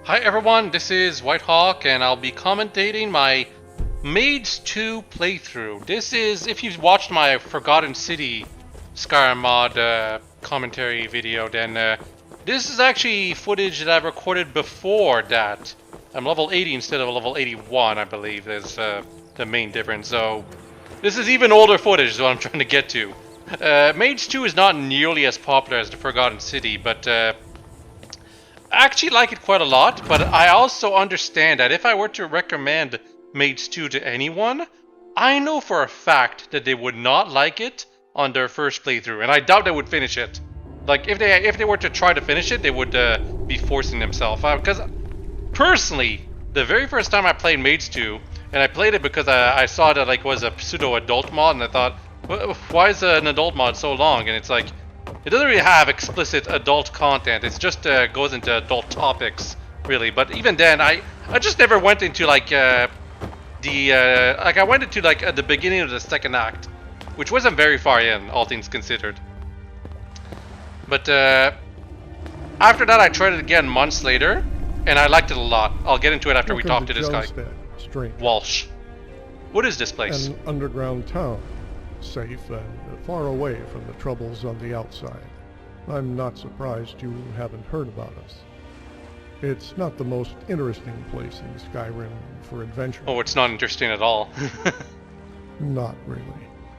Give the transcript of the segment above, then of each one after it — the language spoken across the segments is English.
Hi everyone, this is WhiteHawke and I'll be commentating my Maids 2 playthrough. This is, if you've watched my Forgotten City Skyrim mod commentary video, then this is actually footage that I've recorded before that. I'm level 80 instead of level 81, I believe, is the main difference. So this is even older footage is what I'm trying to get to. Maids 2 is not nearly as popular as the Forgotten City, but I actually like it quite a lot, but I also understand that if I were to recommend Maids 2 to anyone, I know for a fact that they would not like it on their first playthrough, and I doubt they would finish it. Like, if they were to try to finish it, they would be forcing themselves. Because, personally, the very first time I played Maids 2, and I played it because I saw that like was a pseudo-adult mod, and I thought, why is an adult mod so long? And it's like, it doesn't really have explicit adult content. It just goes into adult topics, really. But even then, I just never went into like I went into like at the beginning of the second act, which wasn't very far in, all things considered. But after that, I tried it again months later, and I liked it a lot. I'll get into it after we talk to this guy, Walsh. What is this place? An underground town, safe and far away from the troubles on the outside. I'm not surprised you haven't heard about us. It's not the most interesting place in Skyrim for adventure. Oh, it's not interesting at all. Not really.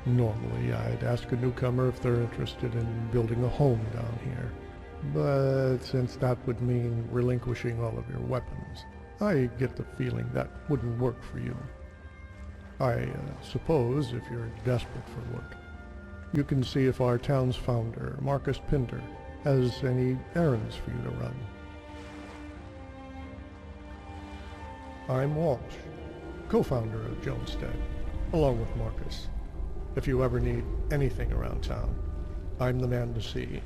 Normally, I'd ask a newcomer if they're interested in building a home down here. But since that would mean relinquishing all of your weapons, I get the feeling that wouldn't work for you. I suppose if you're desperate for work, you can see if our town's founder, Marcus Pinder, has any errands for you to run. I'm Walsh, co-founder of Jonestead, along with Marcus. If you ever need anything around town, I'm the man to see.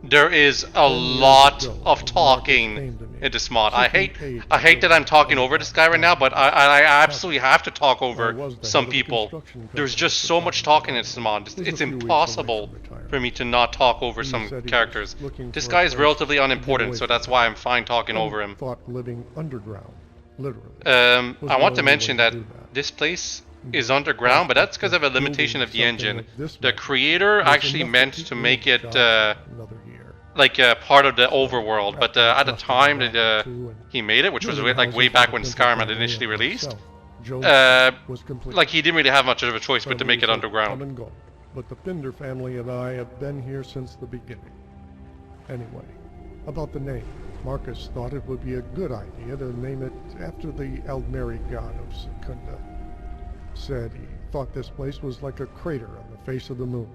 There is a lot of talking in this mod. I hate that I'm talking over this guy right now, but I absolutely have to talk over some people. There's just so much talking in this mod. It's impossible for me to not talk over some characters. This guy is relatively unimportant, so that's why I'm fine talking over him. Living underground, literally. I want to mention that this place is underground, but that's because of a limitation of the engine. The creator actually meant to make it like part of the overworld, but at the time that he made it, which was like way back when Skyrim had initially released, like he didn't really have much of a choice but to make it underground. But the Pinder family and I have been here since the beginning. Anyway, about the name, Marcus thought it would be a good idea to name it after the Aldmeri god of Secunda. Said he thought this place was like a crater on the face of the moon.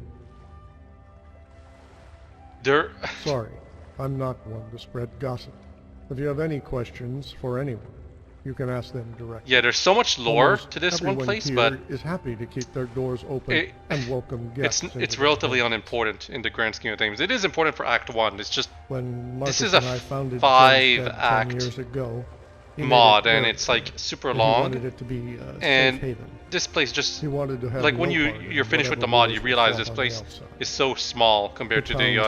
Sorry, I'm not one to spread gossip. If you have any questions for anyone, you can ask them directly. Yeah, there's so much lore to this one place, but is happy to keep their doors open and welcome guests. It's relatively unimportant in the grand scheme of things. It is important for Act 1. It's just when Marcus this is a 5-act mod, and it's like super long. And this place just like when you're finished with the mod, you realize this place is so small compared to the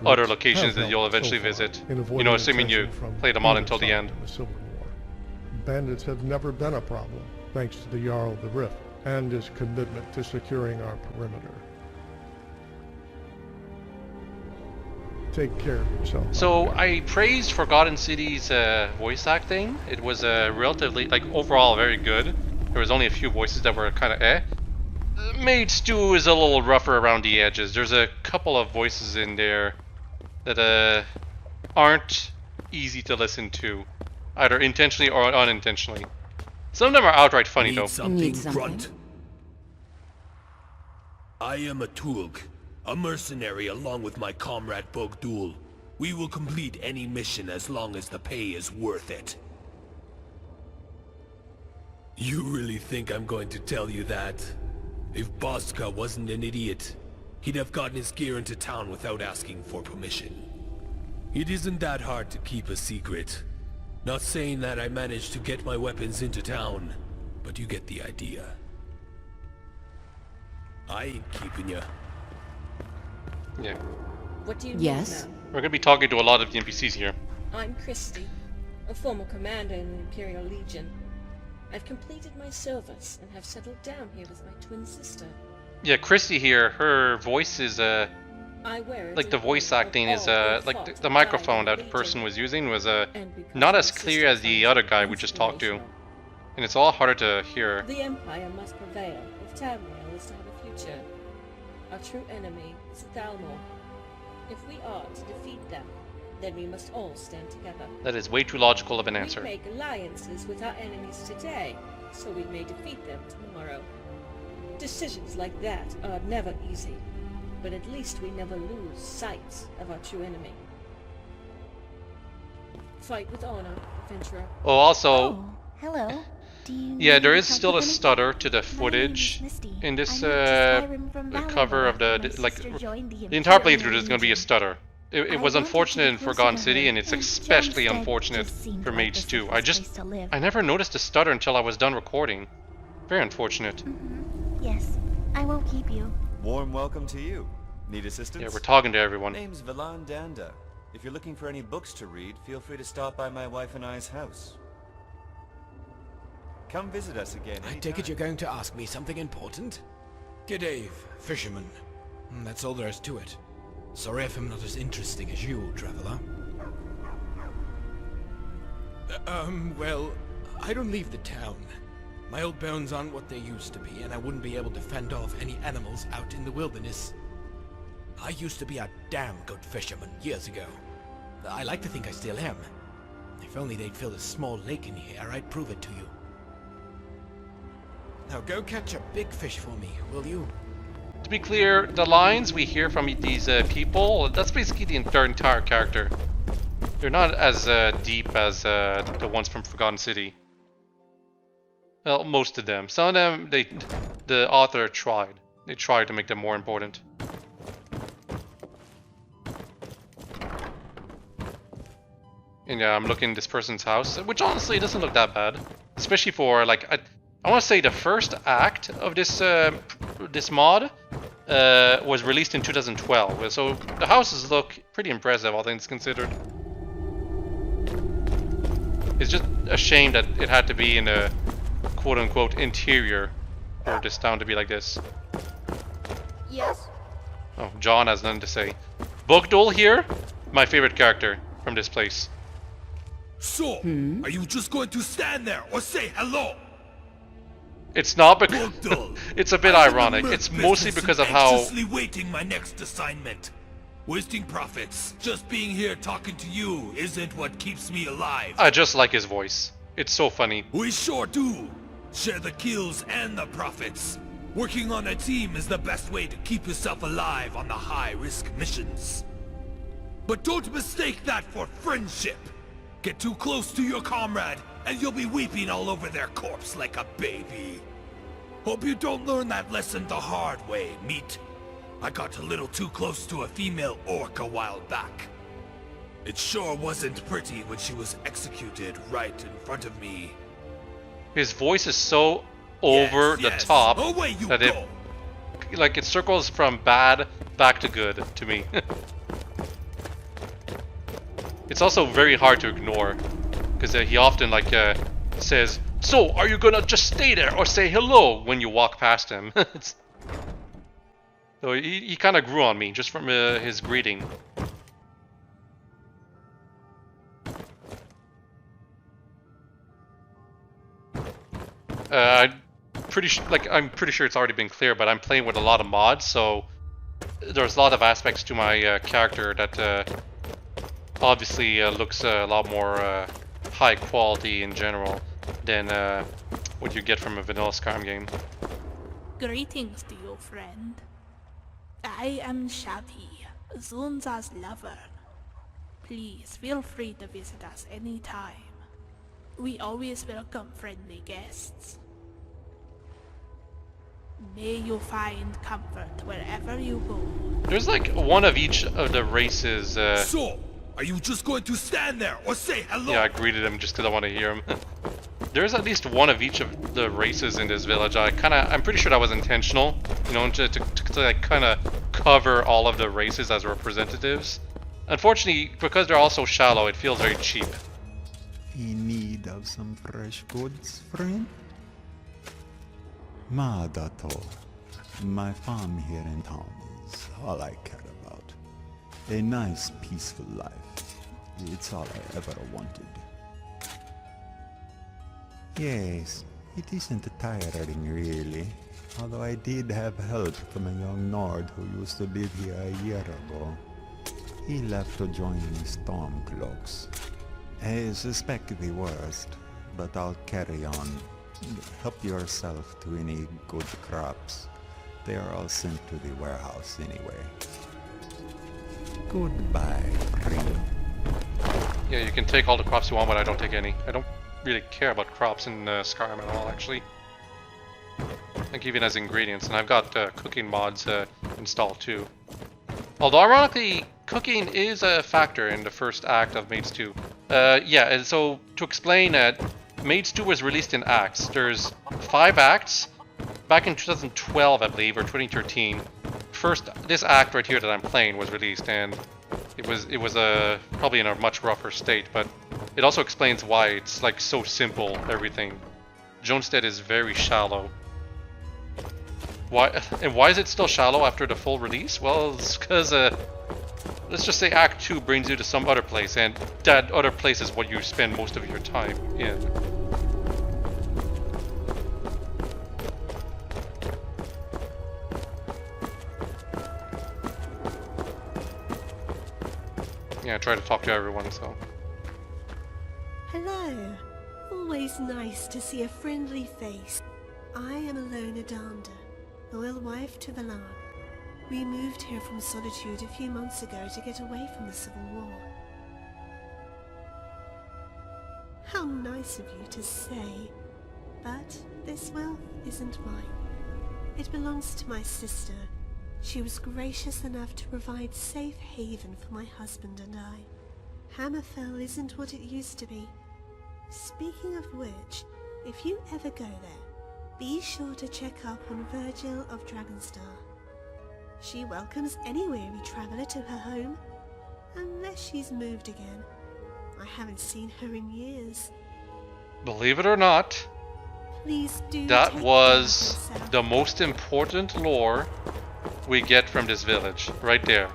other locations that you'll eventually visit. You know, assuming you play the mod until the end. Bandits have never been a problem, thanks to the Jarl of the Rift and his commitment to securing our perimeter. Take care of yourself. So I praised Forgotten City's voice acting. It was relatively, like, overall very good. There was only a few voices that were kind of Maids 2 is a little rougher around the edges. There's a couple of voices in there that aren't easy to listen to, either intentionally or unintentionally. Some of them are outright funny though. Need something? I am a Tulg, a mercenary along with my comrade Bogdul. We will complete any mission as long as the pay is worth it. You really think I'm going to tell you that? If Boska wasn't an idiot, he'd have gotten his gear into town without asking for permission. It isn't that hard to keep a secret. Not saying that I managed to get my weapons into town, but you get the idea. I ain't keeping ya. Yeah. What do you Yes? need? We're gonna be talking to a lot of the NPCs here. I'm Christy, a former commander in the Imperial Legion. I've completed my service and have settled down here with my twin sister. Yeah, Christy here, her voice is I wear it like the in voice honor of acting is all who like fought the and microphone died that in the the person Legion. was using was And because not my as clear sister as the finds other it guy we just talked to, inspirational. and it's a lot harder to hear. The Empire must prevail if Tamriel is to have a future. Our true enemy is the Thalmor. If we are to defeat them, then we must all stand together. That is way too logical of an We answer. make alliances with our enemies today, so we may defeat them tomorrow. Decisions like that are never easy, but at least we never lose sight of our true enemy. Fight with honor, adventurer. Oh, also, Oh, hello. Do you yeah, there need is help still a with anything? stutter to the My name is footage Misty. in this I moved to Skyrim from the Valinor cover of after the my like sister joined the entire Imperial playthrough. There's going to be a Legion. stutter. It I was wanted to unfortunate be in closer Forgotten to City, her, and it's and especially Johnstead unfortunate just seemed for like Maids the 2. safest place to live. I never noticed a stutter until I was done recording. Very unfortunate. Yes, I won't keep you. Warm welcome to you. Need assistance? Yeah, we're talking to everyone. Name's Valan Danda. If you're looking for any books to read, feel free to stop by my wife and I's house. Come visit us again. I take it you're going to ask me something important? G'day, fisherman. That's all there is to it. Sorry if I'm not as interesting as you, traveler. Well, I don't leave the town. My old bones aren't what they used to be, and I wouldn't be able to fend off any animals out in the wilderness. I used to be a damn good fisherman years ago. I like to think I still am. If only they'd fill a small lake in here, I'd prove it to you. Now go catch a big fish for me, will you? To be clear, the lines we hear from these people, that's basically their entire character. They're not as deep as the ones from Forgotten City. Well, most of them. Some of them, the author tried. They tried to make them more important. And yeah, I'm looking at this person's house, which honestly doesn't look that bad. Especially for, like, I want to say the first act of this this mod was released in 2012. So the houses look pretty impressive, all things considered. It's just a shame that it had to be in a quote-unquote interior for this town to be like this. Yes? Oh, John has nothing to say. Bugdol here, my favorite character from this place. So, are you just going to stand there or say hello? It's not because Bugdol, it's a bit I'm in the ironic. merc It's mostly business because and of how anxiously waiting my next assignment. Wasting profits. Just being here talking to you isn't what keeps me alive. I just like his voice. It's so funny. We sure do. Share the kills and the profits. Working on a team is the best way to keep yourself alive on the high-risk missions. But don't mistake that for friendship. Get too close to your comrade, and you'll be weeping all over their corpse like a baby. Hope you don't learn that lesson the hard way, meat. I got a little too close to a female orc a while back. It sure wasn't pretty when she was executed right in front of me. His voice is so over the top Away you that go. it circles from bad back to good to me. It's also very hard to ignore because he often says, "So, are you gonna just stay there or say hello?" when you walk past him. So he kind of grew on me just from his greeting. I'm pretty sure it's already been clear, but I'm playing with a lot of mods, so there's a lot of aspects to my character that obviously looks a lot more high quality in general than what you get from a vanilla Skyrim game. Greetings to you, friend. I am Shavi, Zunza's lover. Please feel free to visit us anytime. We always welcome friendly guests. May you find comfort wherever you go. There's like one of each of the races. So, are you just going to stand there or say hello? Yeah, I greeted him just because I want to hear him. There's at least one of each of the races in this village. I'm pretty sure that was intentional, you know, to like kind of cover all of the races as representatives. Unfortunately, because they're all so shallow, it feels very cheap. In need of some fresh goods, friend? Madato. My farm here in town is all I care about. A nice, peaceful life. It's all I ever wanted. Yes, it isn't tiring really. Although I did have help from a young Nord who used to live here a year ago. He left to join the Stormcloaks. I suspect the worst, but I'll carry on. Help yourself to any good crops. They are all sent to the warehouse anyway. Goodbye, friend. Yeah, you can take all the crops you want, but I don't take any. I don't really care about crops in Skyrim at all, actually. Like even as ingredients, and I've got cooking mods installed too. Although ironically, cooking is a factor in the first act of Maids 2. Yeah, and so to explain, Maids 2 was released in acts. There's 5 acts. Back in 2012, I believe, or 2013. First, this act right here that I'm playing was released, and it was probably in a much rougher state. But it also explains why it's like so simple. Everything. Jonestead is very shallow. Why is it still shallow after the full release? Well, it's because let's just say Act 2 brings you to some other place, and that other place is what you spend most of your time in. Yeah, I try to talk to everyone, so. Hello. Always nice to see a friendly face. I am Alona Danda, loyal wife to Valan. We moved here from Solitude a few months ago to get away from the Civil War. How nice of you to say. But this wealth isn't mine. It belongs to my sister. She was gracious enough to provide safe haven for my husband and I. Hammerfell isn't what it used to be. Speaking of which, if you ever go there, be sure to check up on Virgil of Dragonstar. She welcomes any weary traveller to her home, unless she's moved again. I haven't seen her in years. Believe it or not, Please do that take was care of yourself. the most important lore we get from this village, right there.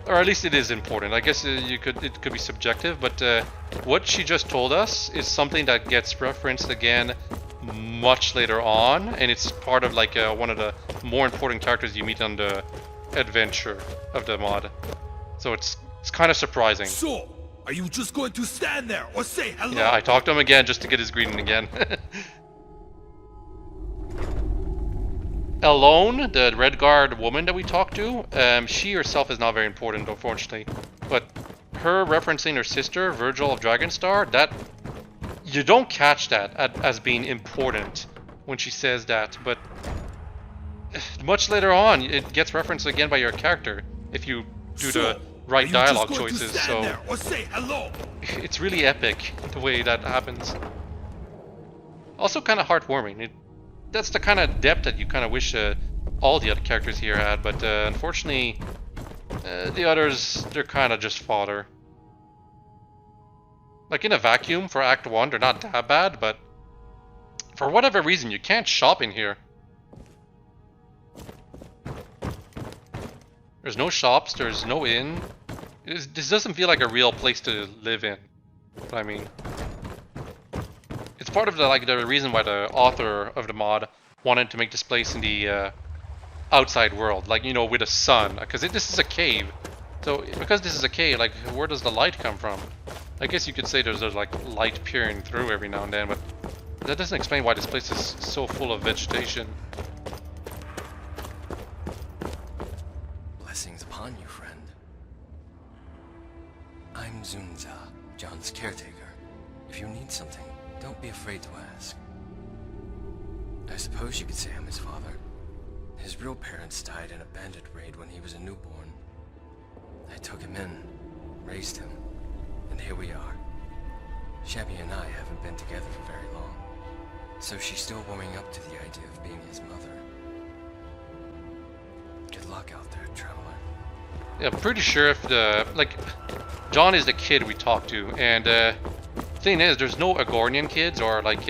Or at least it is important. I guess it could be subjective, but what she just told us is something that gets referenced again much later on, and it's part of like one of the more important characters you meet on the adventure of the mod. So it's kind of surprising. So, are you just going to stand there or say hello? Yeah, I talked to him again just to get his greeting again. Alone, the Redguard woman that we talked to, she herself is not very important, unfortunately. But her referencing her sister, Virgil of Dragonstar, that you don't catch that as being important when she says that. But much later on, it gets referenced again by your character if you do the right dialogue choices. So there or say hello? it's really epic the way that happens. Also, kind of heartwarming. That's the kind of depth that you kind of wish all the other characters here had, but unfortunately, the others, they're kind of just fodder. Like in a vacuum for Act 1, they're not that bad, but for whatever reason, you can't shop in here. There's no shops, there's no inn. This doesn't feel like a real place to live in. I mean, it's part of the reason why the author of the mod wanted to make this place in the outside world, like, you know, with a sun, because this is a cave. So because this is a cave, like, where does the light come from? I guess you could say there's like light peering through every now and then, but that doesn't explain why this place is so full of vegetation. Blessings upon you, friend. I'm Zunza, John's caretaker. If you need something, don't be afraid to ask. I suppose you could say I'm his father. His real parents died in a bandit raid when he was a newborn. I took him in, raised him, and here we are. Shabby and I haven't been together for very long, so she's still warming up to the idea of being his mother. Good luck out there, traveler. Yeah, I'm pretty sure if the John is the kid we talked to, and thing is, there's no Agornian kids or like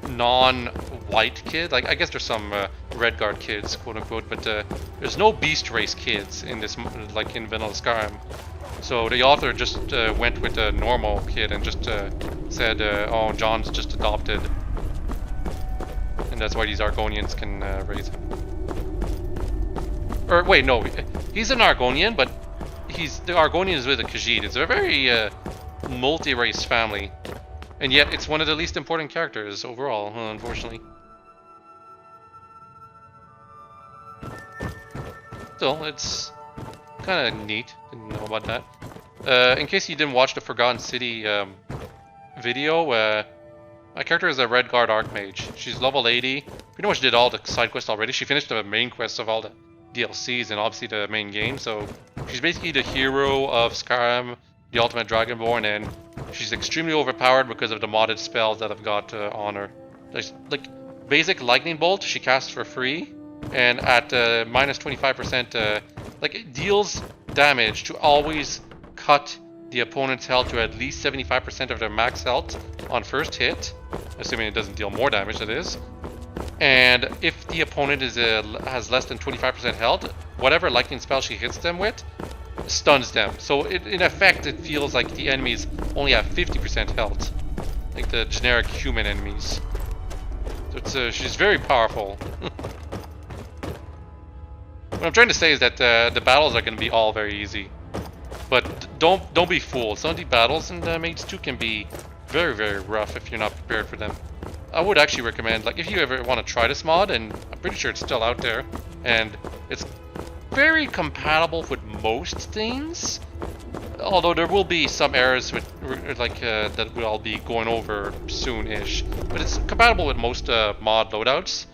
non-white kids. Like I guess there's some Red Guard kids, quote unquote, but there's no Beast Race kids in this, like in Vanilla Skyrim. So the author just went with a normal kid and just said, "Oh, John's just adopted," and that's why these Argonians can raise him. Or wait, no, he's an Argonian, but the Argonian is with a Khajiit. It's a very multi-race family, and yet it's one of the least important characters overall, unfortunately. Still, it's kind of neat. Didn't know about that. In case you didn't watch the Forgotten City video, my character is a Red Guard Archmage. She's level 80. Pretty much did all the side quests already. She finished the main quests of all the DLCs and obviously the main game, so she's basically the hero of Skyrim, the Ultimate Dragonborn, and she's extremely overpowered because of the modded spells that I've got on her. There's, like, basic Lightning Bolt she casts for free, and at minus 25%, like, it deals damage to always cut the opponent's health to at least 75% of their max health on first hit, assuming it doesn't deal more damage, that is. And if the opponent has less than 25% health, whatever lightning spell she hits them with stuns them. So in effect, it feels like the enemies only have 50% health, like the generic human enemies. So she's very powerful. What I'm trying to say is that the battles are going to be all very easy, but don't be fooled. Some of the battles in Maids 2 can be very, very rough if you're not prepared for them. I would actually recommend, like, if you ever want to try this mod, and I'm pretty sure it's still out there, and it's very compatible with most things, although there will be some errors with, like, that we'll be going over soon-ish, but it's compatible with most mod loadouts.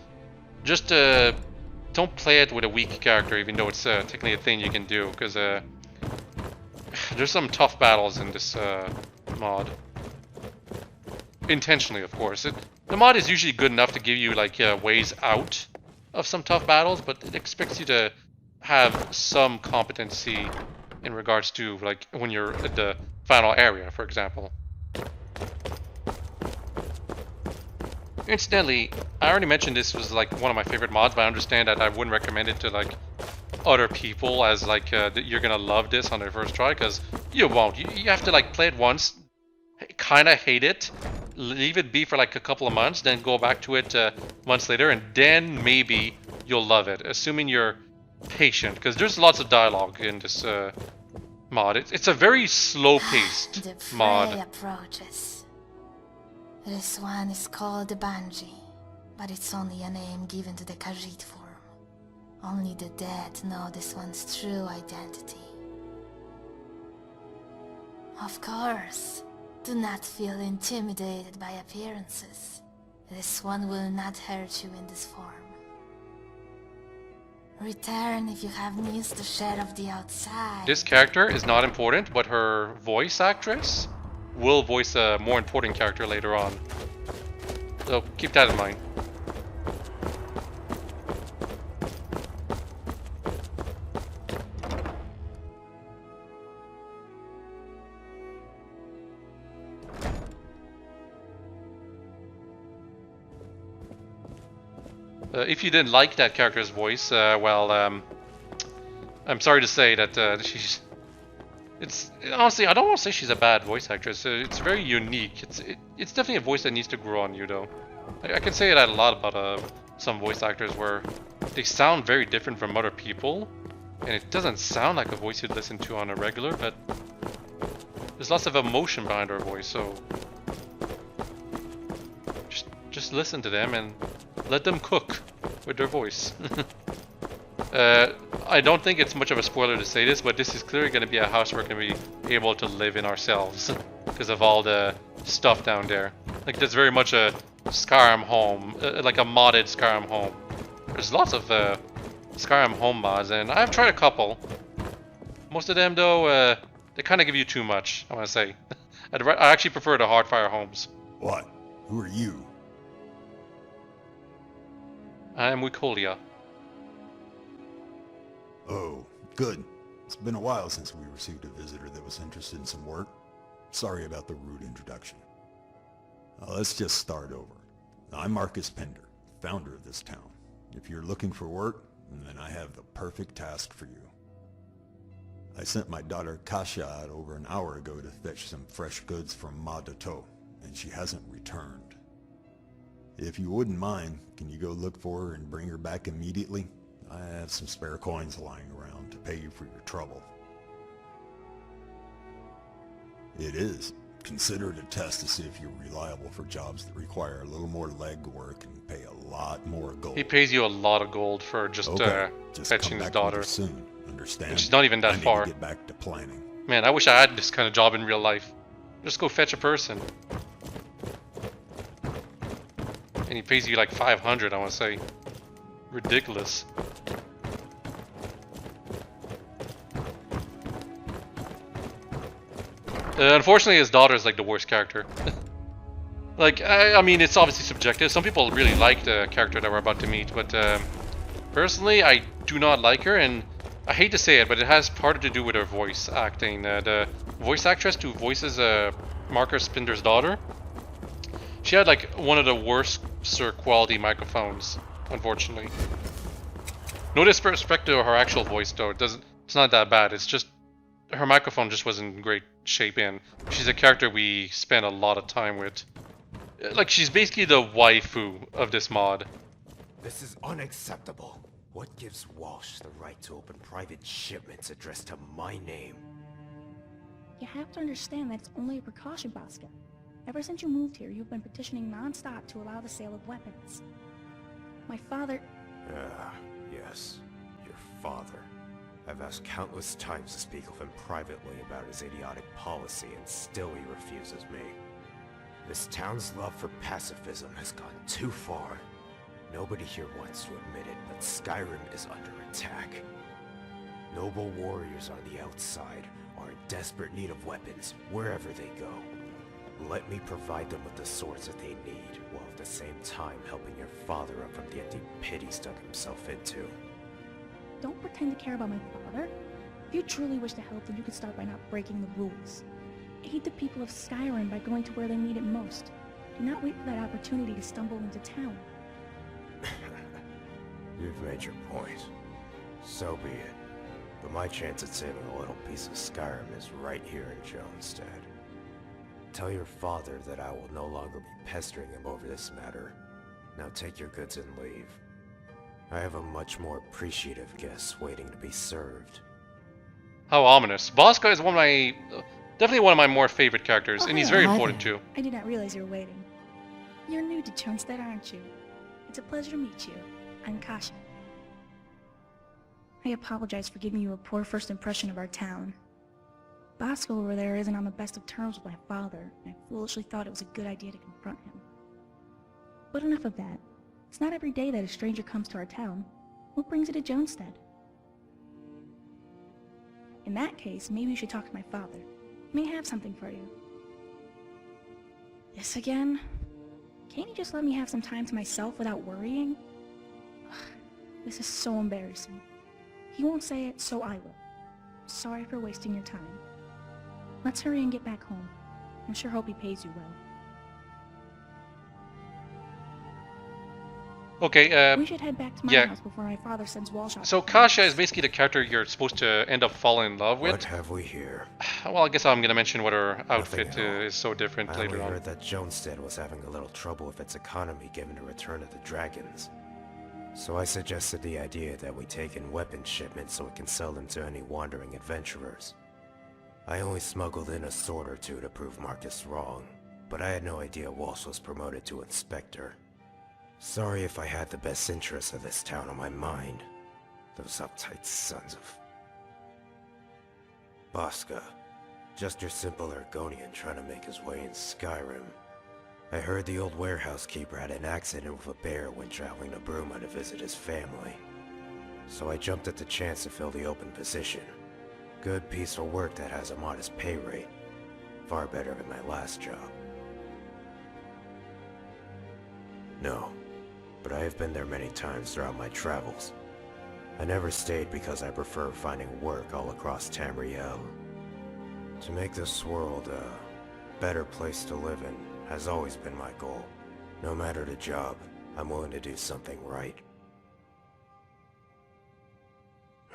Just don't play it with a weak character, even though it's technically a thing you can do, because there's some tough battles in this mod. Intentionally, of course. The mod is usually good enough to give you like ways out of some tough battles, but it expects you to have some competency in regards to like when you're at the final area, for example. Incidentally, I already mentioned this was like one of my favorite mods, but I understand that I wouldn't recommend it to like other people as like you're gonna love this on their first try, because you won't. You have to like play it once, kind of hate it, leave it be for like a couple of months, then go back to it months later, and then maybe you'll love it, assuming you're patient, because there's lots of dialogue in this mod. It's a very slow-paced mod. The prey approaches. This one is called the Banshee, but it's only a name given to the Khajiit form. Only the dead know this one's true identity. Of course, do not feel intimidated by appearances. This one will not hurt you in this form. Return if you have news to share of the outside. This character is not important, but her voice actress will voice a more important character later on. So keep that in mind. If you didn't like that character's voice, well, I'm sorry to say that she's... honestly, I don't want to say she's a bad voice actress. It's very unique. It's definitely a voice that needs to grow on you, though. I can say that a lot about some voice actors where they sound very different from other people, and it doesn't sound like a voice you'd listen to on a regular, but there's lots of emotion behind her voice, so just listen to them and let them cook with their voice. I don't think it's much of a spoiler to say this, but this is clearly going to be a house we're going to be able to live in ourselves because of all the stuff down there. Like, there's very much a Skyrim home, like a modded Skyrim home. There's lots of Skyrim home mods, and I've tried a couple. Most of them, though, they kind of give you too much, I want to say. I actually prefer the Hardfire homes. What? Who are you? I am Wikolia. Oh, good. It's been a while since we received a visitor that was interested in some work. Sorry about the rude introduction. Let's just start over. I'm Marcus Pender, founder of this town. If you're looking for work, then I have the perfect task for you. I sent my daughter Kasia out over an hour ago to fetch some fresh goods from Ma Dato, and she hasn't returned. If you wouldn't mind, can you go look for her and bring her back immediately? I have some spare coins lying around to pay you for your trouble. It is. Consider it a test to see if you're reliable for jobs that require a little more leg work and pay a lot more gold. He pays you a lot of gold for just fetching his daughter. Soon. Understand? Which is not even that far. I need to get back to planning. Man, I wish I had this kind of job in real life. Just go fetch a person. And he pays you like 500, I want to say. Ridiculous. Unfortunately, his daughter is like the worst character. Like, I mean, it's obviously subjective. Some people really like the character that we're about to meet, but personally, I do not like her, and I hate to say it, but it has part to do with her voice acting. The voice actress who voices Marcus Pender's daughter, she had like one of the worst quality microphones, unfortunately. No disrespect to her actual voice though, it's not that bad. It's just her microphone just wasn't in great shape, and she's a character we spent a lot of time with. Like, she's basically the waifu of this mod. This is unacceptable. What gives Walsh the right to open private shipments addressed to my name? You have to understand that it's only a precaution, Bosca. Ever since you moved here, you've been petitioning non-stop to allow the sale of weapons. My father... Yes. Your father. I've asked countless times to speak with him privately about his idiotic policy, and still he refuses me. This town's love for pacifism has gone too far. Nobody here wants to admit it, but Skyrim is under attack. Noble warriors on the outside are in desperate need of weapons, wherever they go. Let me provide them with the swords that they need, while at the same time helping your father up from the empty pit he's dug himself into. Don't pretend to care about my father. If you truly wish to help, then you could start by not breaking the rules. Aid the people of Skyrim by going to where they need it most. Do not wait for that opportunity to stumble into town. You've made your point. So be it. But my chance at saving a little piece of Skyrim is right here in Jonestead. Tell your father that I will no longer be pestering him over this matter. Now take your goods and leave. I have a much more appreciative guest waiting to be served. How ominous. Bosca is definitely one of my more favorite characters, and he's very important too. I did not realize you were waiting. You're new to Jonestead, aren't you? It's a pleasure to meet you. I'm Kasia. I apologize for giving you a poor first impression of our town. Bosco over there isn't on the best of terms with my father, and I foolishly thought it was a good idea to confront him. But enough of that. It's not every day that a stranger comes to our town. What brings you to Jonestead? In that case, maybe you should talk to my father. He may have something for you. This again? Can't you just let me have some time to myself without worrying? Ugh, this is so embarrassing. He won't say it, so I will. Sorry for wasting your time. Let's hurry and get back home. I'm sure Hope he pays you well. Okay, we should head back to my house before my father sends Walsh out. So Kasia is basically the character you're supposed to end up falling in love with. What have we here? Well, I guess I'm gonna mention what her outfit is so different later on. I heard that Jonestead was having a little trouble with its economy given the return of the dragons. So I suggested the idea that we take in weapon shipments so we can sell them to any wandering adventurers. I only smuggled in a sword or two to prove Marcus wrong, but I had no idea Walsh was promoted to inspector. Sorry if I had the best interests of this town on my mind. Those uptight sons of... Bosca. Just your simple Argonian trying to make his way in Skyrim. I heard the old warehouse keeper had an accident with a bear when traveling to Bruma to visit his family. So I jumped at the chance to fill the open position. Good, peaceful work that has a modest pay rate. Far better than my last job. No. But I have been there many times throughout my travels. I never stayed because I prefer finding work all across Tamriel. To make this world a better place to live in has always been my goal. No matter the job, I'm willing to do something right.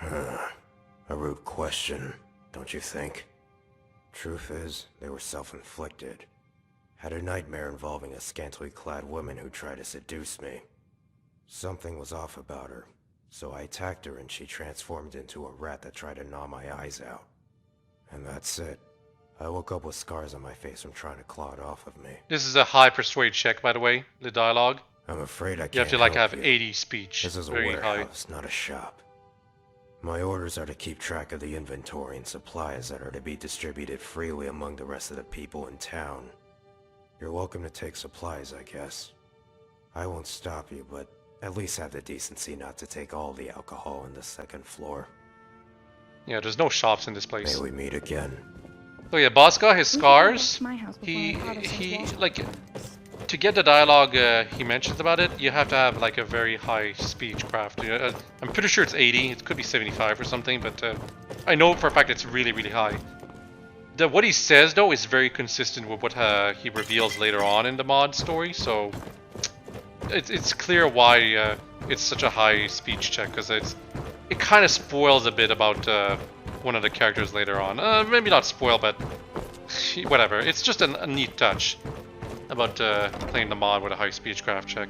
A rude question, don't you think? Truth is, they were self-inflicted. Had a nightmare involving a scantily clad woman who tried to seduce me. Something was off about her, so I attacked her and she transformed into a rat that tried to gnaw my eyes out. And that's it. I woke up with scars on my face from trying to claw it off of me. This is a high persuade check, by the way, the dialogue. I'm afraid I can't You have to like help have you. 80 speech. This is a Very warehouse, not a shop. My orders are to keep track of the inventory and supplies that are to be distributed freely among the rest of the people in town. You're welcome to take supplies, I guess. I won't stop you, but at least have the decency not to take all the alcohol on the second floor. Yeah, there's no shops in this place. May we meet again. So yeah, Bosca, his scars, My house before he, my father says like, to get the dialogue he mentions about it, you have to have like a very high speech craft. I'm pretty sure it's 80, it could be 75 or something, but I know for a fact it's really, really high. What he says though is very consistent with what he reveals later on in the mod story, so it's clear why it's such a high speech check, because it kind of spoils a bit about one of the characters later on. Maybe not spoil, but whatever. It's just a neat touch about playing the mod with a high speechcraft check.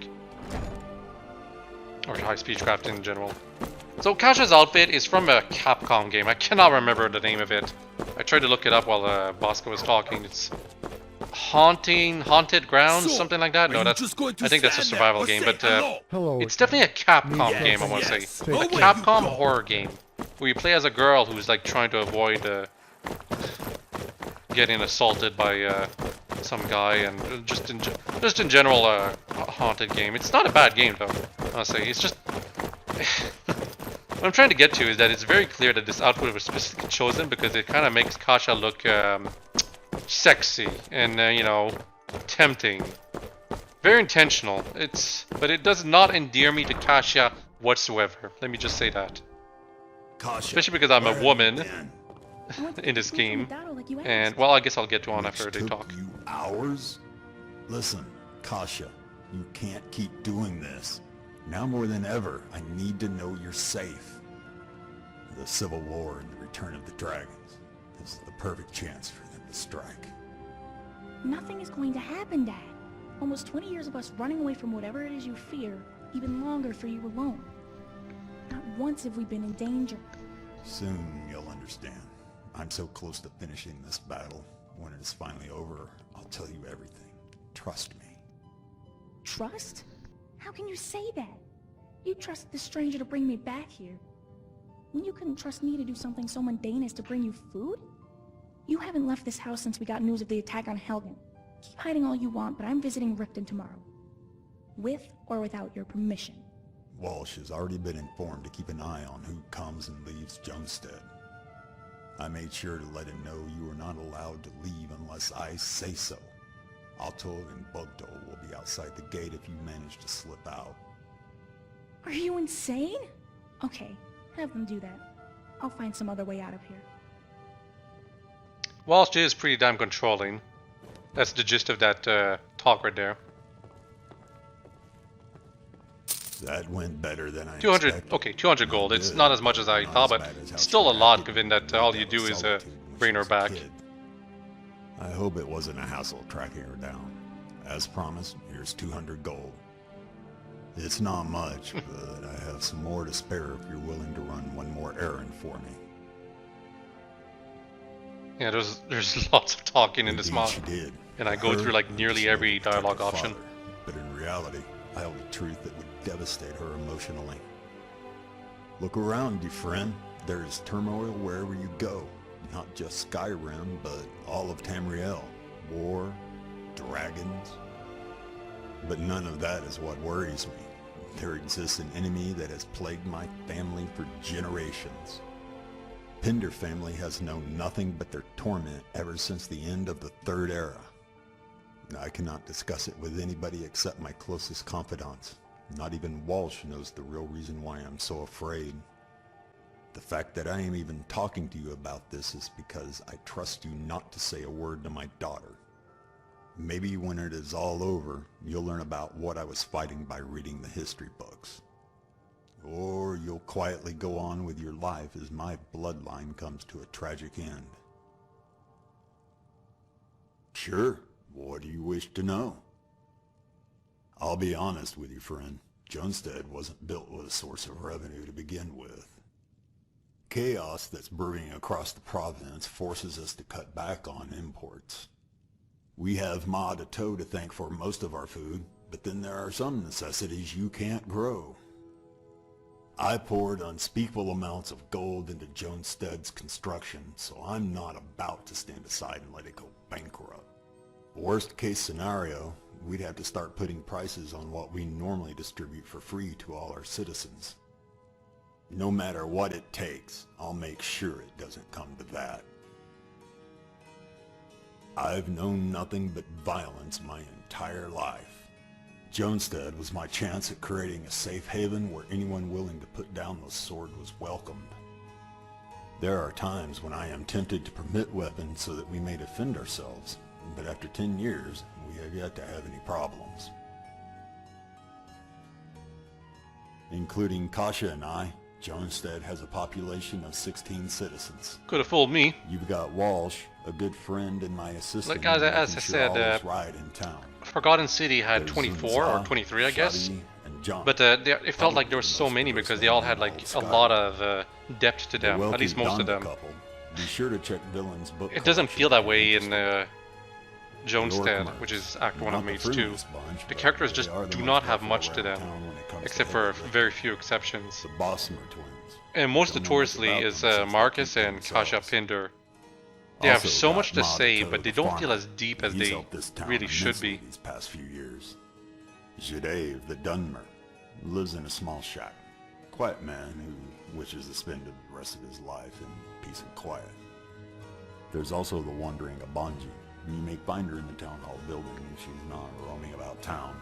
Or high speechcraft in general. So Kasha's outfit is from a Capcom game. I cannot remember the name of it. I tried to look it up while Bosco was talking. It's Haunted Grounds, something like that. No, I think that's a survival game, but Hello, it's definitely a Capcom game, I want to say. A Capcom horror game where you play as a girl who's like trying to avoid getting assaulted by some guy, and just in general a haunted game. It's not a bad game though, honestly. It's just what I'm trying to get to is that it's very clear that this outfit was specifically chosen because it kind of makes Kasha look sexy and you know, tempting. Very intentional. But it does not endear me to Kasha whatsoever. Let me just say that. Kasha, especially because I'm a woman in this to game. battle like you asked. And well, I guess I'll get to on Which after they took talk. you hours? Listen, Kasha, you can't keep doing this. Now more than ever, I need to know you're safe. The Civil War and the Return of the Dragons. This is the perfect chance for them to strike. Nothing is going to happen, Dad. Almost 20 years of us running away from whatever it is you fear, even longer for you alone. Not once have we been in danger. Soon you'll understand. I'm so close to finishing this battle. When it is finally over, I'll tell you everything. Trust me. Trust? How can you say that? You trust this stranger to bring me back here. When you couldn't trust me to do something so mundane as to bring you food? You haven't left this house since we got news of the attack on Helgen. Keep hiding all you want, but I'm visiting Riften tomorrow. With or without your permission. Walsh has already been informed to keep an eye on who comes and leaves Jonestead. I made sure to let him know you are not allowed to leave unless I say so. Alto and Bugdol will be outside the gate if you manage to slip out. Are you insane? Okay, have them do that. I'll find some other way out of here. Walsh is pretty damn controlling. That's the gist of that talk right there. That went better than I 200, expected. okay, 200 gold. It's Good. not as much as I thought, but it's still a lot given that all you do is bring her back. I hope it wasn't a hassle tracking her down. As promised, here's 200 gold. It's not much, but I have some more to spare if you're willing to run one more errand for me. Yeah, there's lots of talking in this Indeed mod, she did. and I go Her through like and nearly she every protected dialogue her option. father, but in reality, I held a truth that would devastate her emotionally. Look around, you friend. There is turmoil wherever you go. Not just Skyrim, but all of Tamriel. War, dragons. But none of that is what worries me. There exists an enemy that has plagued my family for generations. Pinder family has known nothing but their torment ever since the end of the Third Era. I cannot discuss it with anybody except my closest confidants. Not even Walsh knows the real reason why I'm so afraid. The fact that I am even talking to you about this is because I trust you not to say a word to my daughter. Maybe when it is all over, you'll learn about what I was fighting by reading the history books. Or you'll quietly go on with your life as my bloodline comes to a tragic end. Sure, what do you wish to know? I'll be honest with you, friend. Johnstead wasn't built with a source of revenue to begin with. Chaos that's brewing across the province forces us to cut back on imports. We have Ma de Toe to thank for most of our food, but then there are some necessities you can't grow. I poured unspeakable amounts of gold into Johnstead's construction, so I'm not about to stand aside and let it go bankrupt. Worst case scenario, we'd have to start putting prices on what we normally distribute for free to all our citizens. No matter what it takes, I'll make sure it doesn't come to that. I've known nothing but violence my entire life. Johnstead was my chance at creating a safe haven where anyone willing to put down the sword was welcomed. There are times when I am tempted to permit weapons so that we may defend ourselves, but after 10 years, we have yet to have any problems. Including Kasha and I, Johnstead has a population of 16 citizens. Could have fooled me. You've got Walsh, a good friend and my assistant. Like, as I said, right in town. Forgotten City had 24 or 23, I guess. But it felt like there were so many because they all had like a lot of depth to them, at least most of them. Be sure to check Villain's book. It doesn't feel that way in Johnstead, which is Act 1 of Maids 2. The characters just do not have much to them, except for very few exceptions. The Bossmer twins. And most notoriously is Marcus and Kasha Pinder. They have so much to say, but they don't feel as deep as they really should be. These past few years. Jadave, the Dunmer, lives in a small shack. Quiet man who wishes to spend the rest of his life in peace and quiet. There's also the wandering Abanji. You may find her in the town hall building if she's not roaming about town.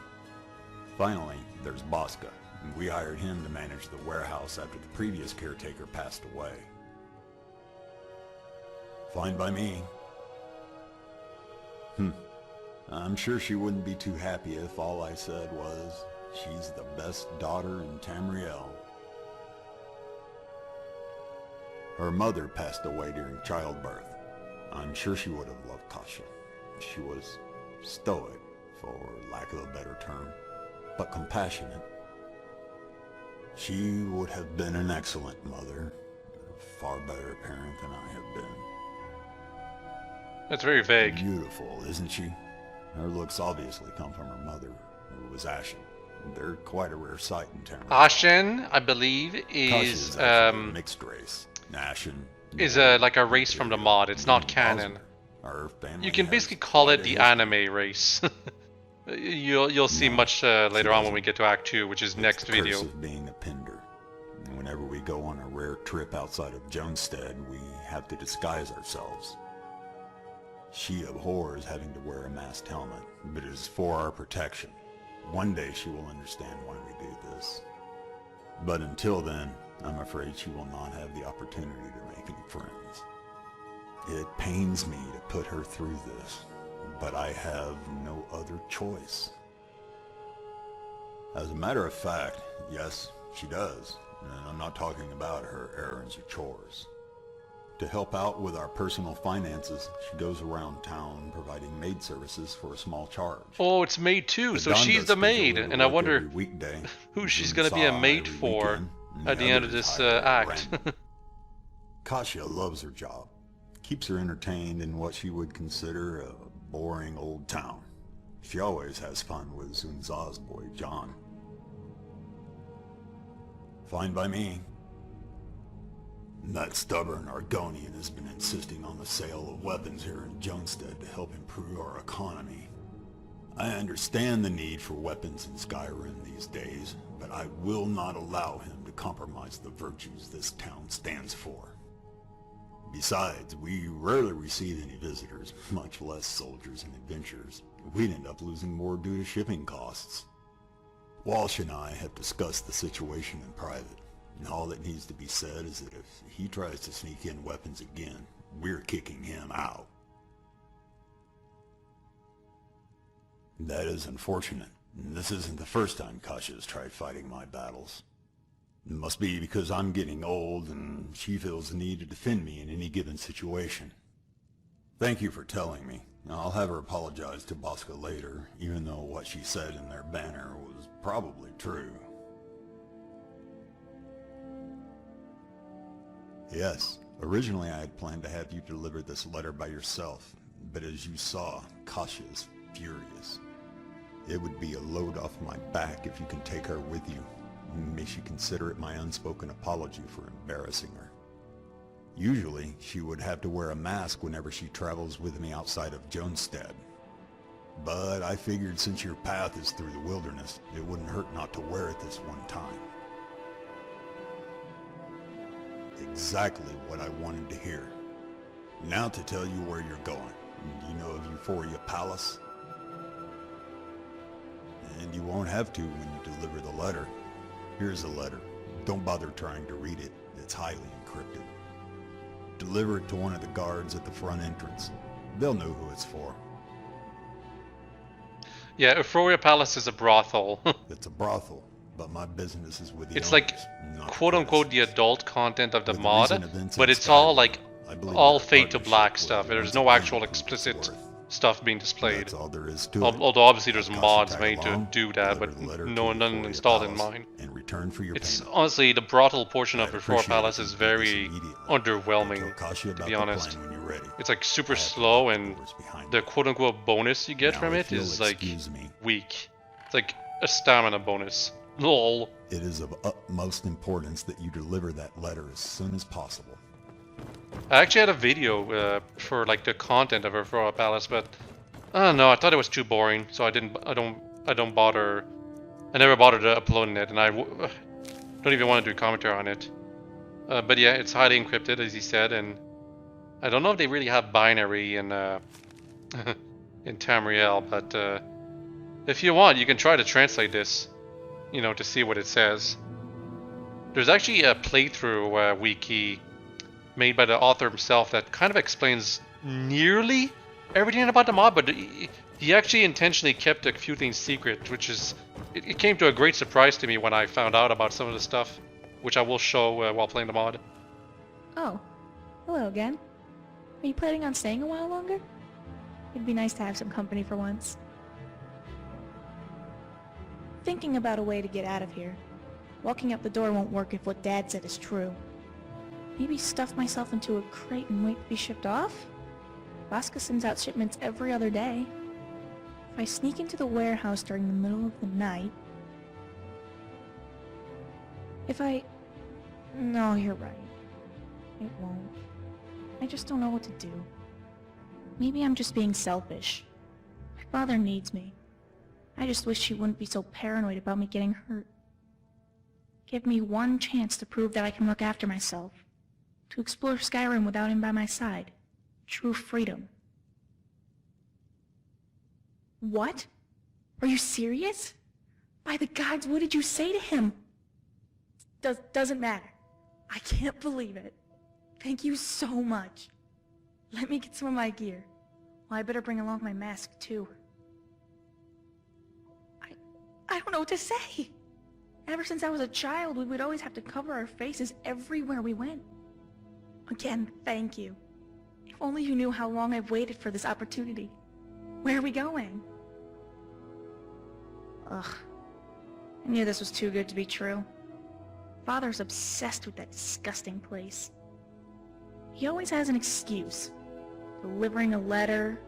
Finally, there's Bosca. We hired him to manage the warehouse after the previous caretaker passed away. Fine by me. I'm sure she wouldn't be too happy if all I said was, she's the best daughter in Tamriel. Her mother passed away during childbirth. I'm sure she would have loved Kasha. She was stoic, for lack of a better term, but compassionate. She would have been an excellent mother, a far better parent than I have been. That's very vague. Beautiful, isn't she? Her looks obviously come from her mother, who was Ashen. They're quite a rare sight in town. Ashen, I believe, is mixed race. Ashen is like a race from the mod. It's not canon. You can basically call it the anime race. You'll see much later on when we get to Act 2, which is next video. Curse of being a Pinder. Whenever we go on a rare trip outside of Johnstead, we have to disguise ourselves. She abhors having to wear a masked helmet, but it is for our protection. One day she will understand why we do this. But until then, I'm afraid she will not have the opportunity to make any friends. It pains me to put her through this, but I have no other choice. As a matter of fact, yes, she does, and I'm not talking about her errands or chores. To help out with our personal finances, she goes around town providing maid services for a small charge. Oh, it's maid too, so she's the maid, and I wonder who she's going to be a maid for at the end of this act. Kasha loves her job, keeps her entertained in what she would consider a boring old town. She always has fun with Zunza's boy, John. Fine by me. That stubborn Argonian has been insisting on the sale of weapons here in Johnstead to help improve our economy. I understand the need for weapons in Skyrim these days, but I will not allow him to compromise the virtues this town stands for. Besides, we rarely receive any visitors, much less soldiers and adventurers. We'd end up losing more due to shipping costs. Walsh and I have discussed the situation in private. And all that needs to be said is that if he tries to sneak in weapons again, we're kicking him out. That is unfortunate. This isn't the first time Kasha has tried fighting my battles. It must be because I'm getting old and she feels the need to defend me in any given situation. Thank you for telling me. I'll have her apologize to Bosca later, even though what she said in their banner was probably true. Yes, originally I had planned to have you deliver this letter by yourself, but as you saw, Kasha is furious. It would be a load off my back if you can take her with you. May she consider it my unspoken apology for embarrassing her. Usually, she would have to wear a mask whenever she travels with me outside of Jonestad. But I figured since your path is through the wilderness, it wouldn't hurt not to wear it this one time. Exactly what I wanted to hear. Now to tell you where you're going. You know of Euphoria Palace? And you won't have to when you deliver the letter. Here's the letter. Don't bother trying to read it. It's highly encrypted. Deliver it to one of the guards at the front entrance. They'll know who it's for. Yeah, Euphoria Palace is a brothel. It's a brothel, but my business is with the It's owners, like not quote-unquote the adult content of the With mod, recent events but in it's all Skyrim, like I believe all that fade to partnership black with stuff. the There's ones no that actual make it explicit worth. stuff being displayed. That's all there is to it. Although obviously there's Have mods Kasha tag made to along, do that, but deliver the letter to none Euphoria installed in Palace, mine. in return for your It's payment. honestly the brothel portion of I'd Euphoria appreciate Palace if is you do this very immediately. underwhelming, Tell Kasha to about be the honest. plan when you're ready. It's like super I have slow, the and doors behind the you. quote-unquote bonus you get Now, from if it you'll is like excuse me. weak. It's like a stamina bonus. Lol. It is of utmost importance that you deliver that letter as soon as possible. I actually had a video for like the content of Euphoria Palace, but I don't know. I thought it was too boring, so I don't bother. I never bothered uploading it, and I don't even want to do a commentary on it. But yeah, it's highly encrypted, as he said, and I don't know if they really have binary in in Tamriel, but if you want, you can try to translate this, you know, to see what it says. There's actually a playthrough wiki made by the author himself that kind of explains nearly everything about the mod, but he actually intentionally kept a few things secret, which is, it came to a great surprise to me when I found out about some of the stuff, which I will show while playing the mod. Oh, hello again. Are you planning on staying a while longer? It'd be nice to have some company for once. Thinking about a way to get out of here. Walking out the door won't work if what Dad said is true. Maybe stuff myself into a crate and wait to be shipped off? Bosca sends out shipments every other day. If I sneak into the warehouse during the middle of the night... No, you're right. It won't. I just don't know what to do. Maybe I'm just being selfish. My father needs me. I just wish he wouldn't be so paranoid about me getting hurt. Give me one chance to prove that I can look after myself. To explore Skyrim without him by my side. True freedom. What? Are you serious? By the gods, what did you say to him? Doesn't matter. I can't believe it. Thank you so much. Let me get some of my gear. Well, I better bring along my mask, too. I don't know what to say. Ever since I was a child, we would always have to cover our faces everywhere we went. Again, thank you. If only you knew how long I've waited for this opportunity. Where are we going? Ugh. I knew this was too good to be true. Father's obsessed with that disgusting place. He always has an excuse. Delivering a letter,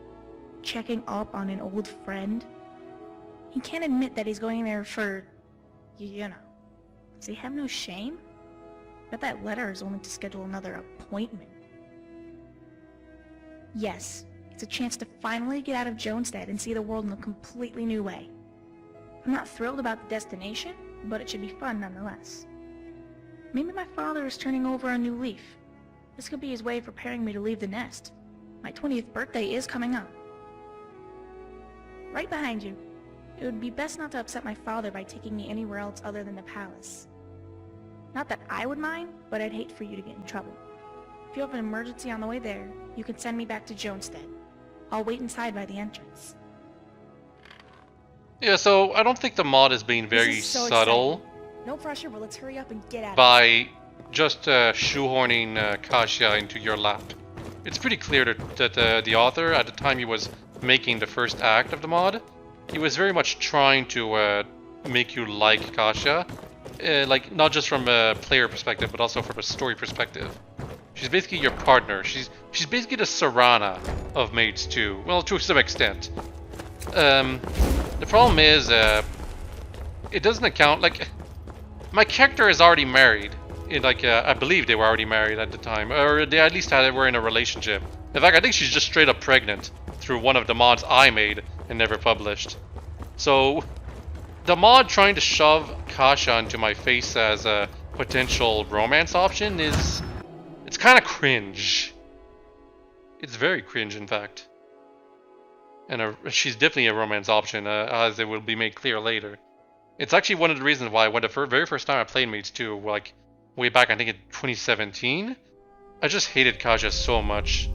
checking up on an old friend. He can't admit that he's going there for, you know. Does he have no shame? But that letter is only to schedule another appointment. Yes, it's a chance to finally get out of Jonestad and see the world in a completely new way. I'm not thrilled about the destination, but it should be fun nonetheless. Maybe my father is turning over a new leaf. This could be his way of preparing me to leave the nest. My 20th birthday is coming up. Right behind you. It would be best not to upset my father by taking me anywhere else other than the palace. Not that I would mind, but I'd hate for you to get in trouble. If you have an emergency on the way there, you can send me back to Jonestead. I'll wait inside by the entrance. Yeah, so I don't think the mod is being very This is so subtle exciting. No pressure, but let's hurry up and get at it. by just shoehorning Kasia into your lap. It's pretty clear that the author, at the time he was making the first act of the mod, he was very much trying to make you like Kasia. Like, not just from a player perspective, but also from a story perspective. She's basically your partner. She's basically the Serana of Maids 2. Well, to some extent. The problem is, it doesn't account, like, my character is already married. I believe they were already married at the time, or they at least were in a relationship. In fact, I think she's just straight up pregnant through one of the mods I made and never published. So, the mod trying to shove Kasia into my face as a potential romance option it's kind of cringe. It's very cringe, in fact. And she's definitely a romance option, as it will be made clear later. It's actually one of the reasons why when the very first time I played Maids 2, like, way back, I think in 2017, I just hated Kasia so much.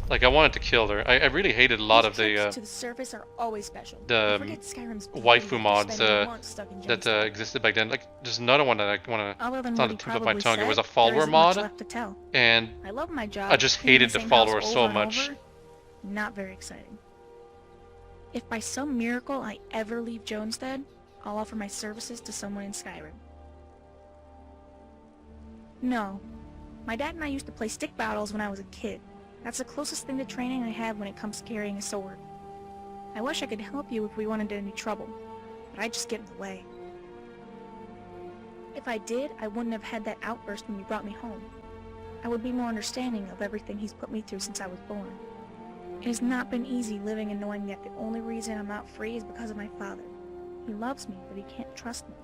Like, I wanted to kill her. I really hated a lot of the to the surface are always special. The waifu mods that existed back then. Like, there's another one that I want to, it's on the tip of my tongue. It was a follower mod, and I love my job. I just hated the follower so much. Not very exciting. If by some miracle I ever leave Jonestead, I'll offer my services to someone in Skyrim. No. My dad and I used to play stick battles when I was a kid. That's the closest thing to training I have when it comes to carrying a sword. I wish I could help you if we wanted any trouble, but I'd just get in the way. If I did, I wouldn't have had that outburst when you brought me home. I would be more understanding of everything he's put me through since I was born. It has not been easy living and knowing that the only reason I'm not free is because of my father. He loves me, but he can't trust me.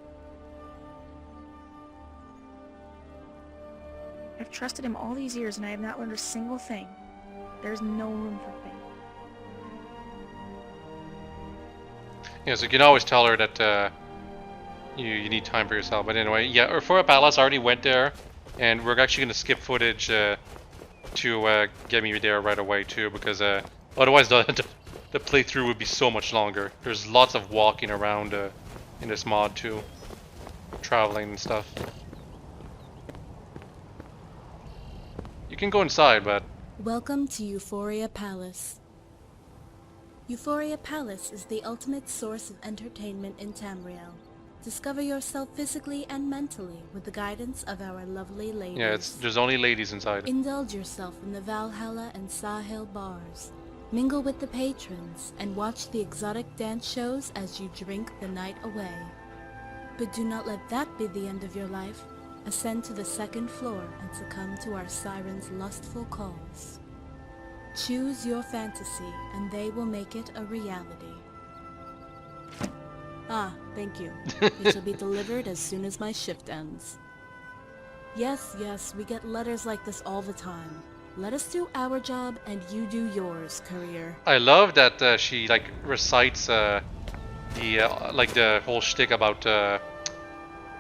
I've trusted him all these years and I have not learned a single thing. There's no room for faith. Yeah, so you can always tell her that you need time for yourself. But anyway, yeah, Euphoria Palace, I already went there, and we're actually going to skip footage to get me there right away too, because otherwise the playthrough would be so much longer. There's lots of walking around in this mod too, traveling and stuff. You can go inside, but... Welcome to Euphoria Palace. Euphoria Palace is the ultimate source of entertainment in Tamriel. Discover yourself physically and mentally with the guidance of our lovely ladies. Yeah, there's only ladies inside. Indulge yourself in the Valhalla and Sahel bars. Mingle with the patrons and watch the exotic dance shows as you drink the night away. But do not let that be the end of your life. Ascend to the second floor and succumb to our sirens' lustful calls. Choose your fantasy and they will make it a reality. Ah, thank you. It shall be delivered as soon as my shift ends. Yes, we get letters like this all the time. Let us do our job and you do yours, courier. I love that she like recites the whole shtick about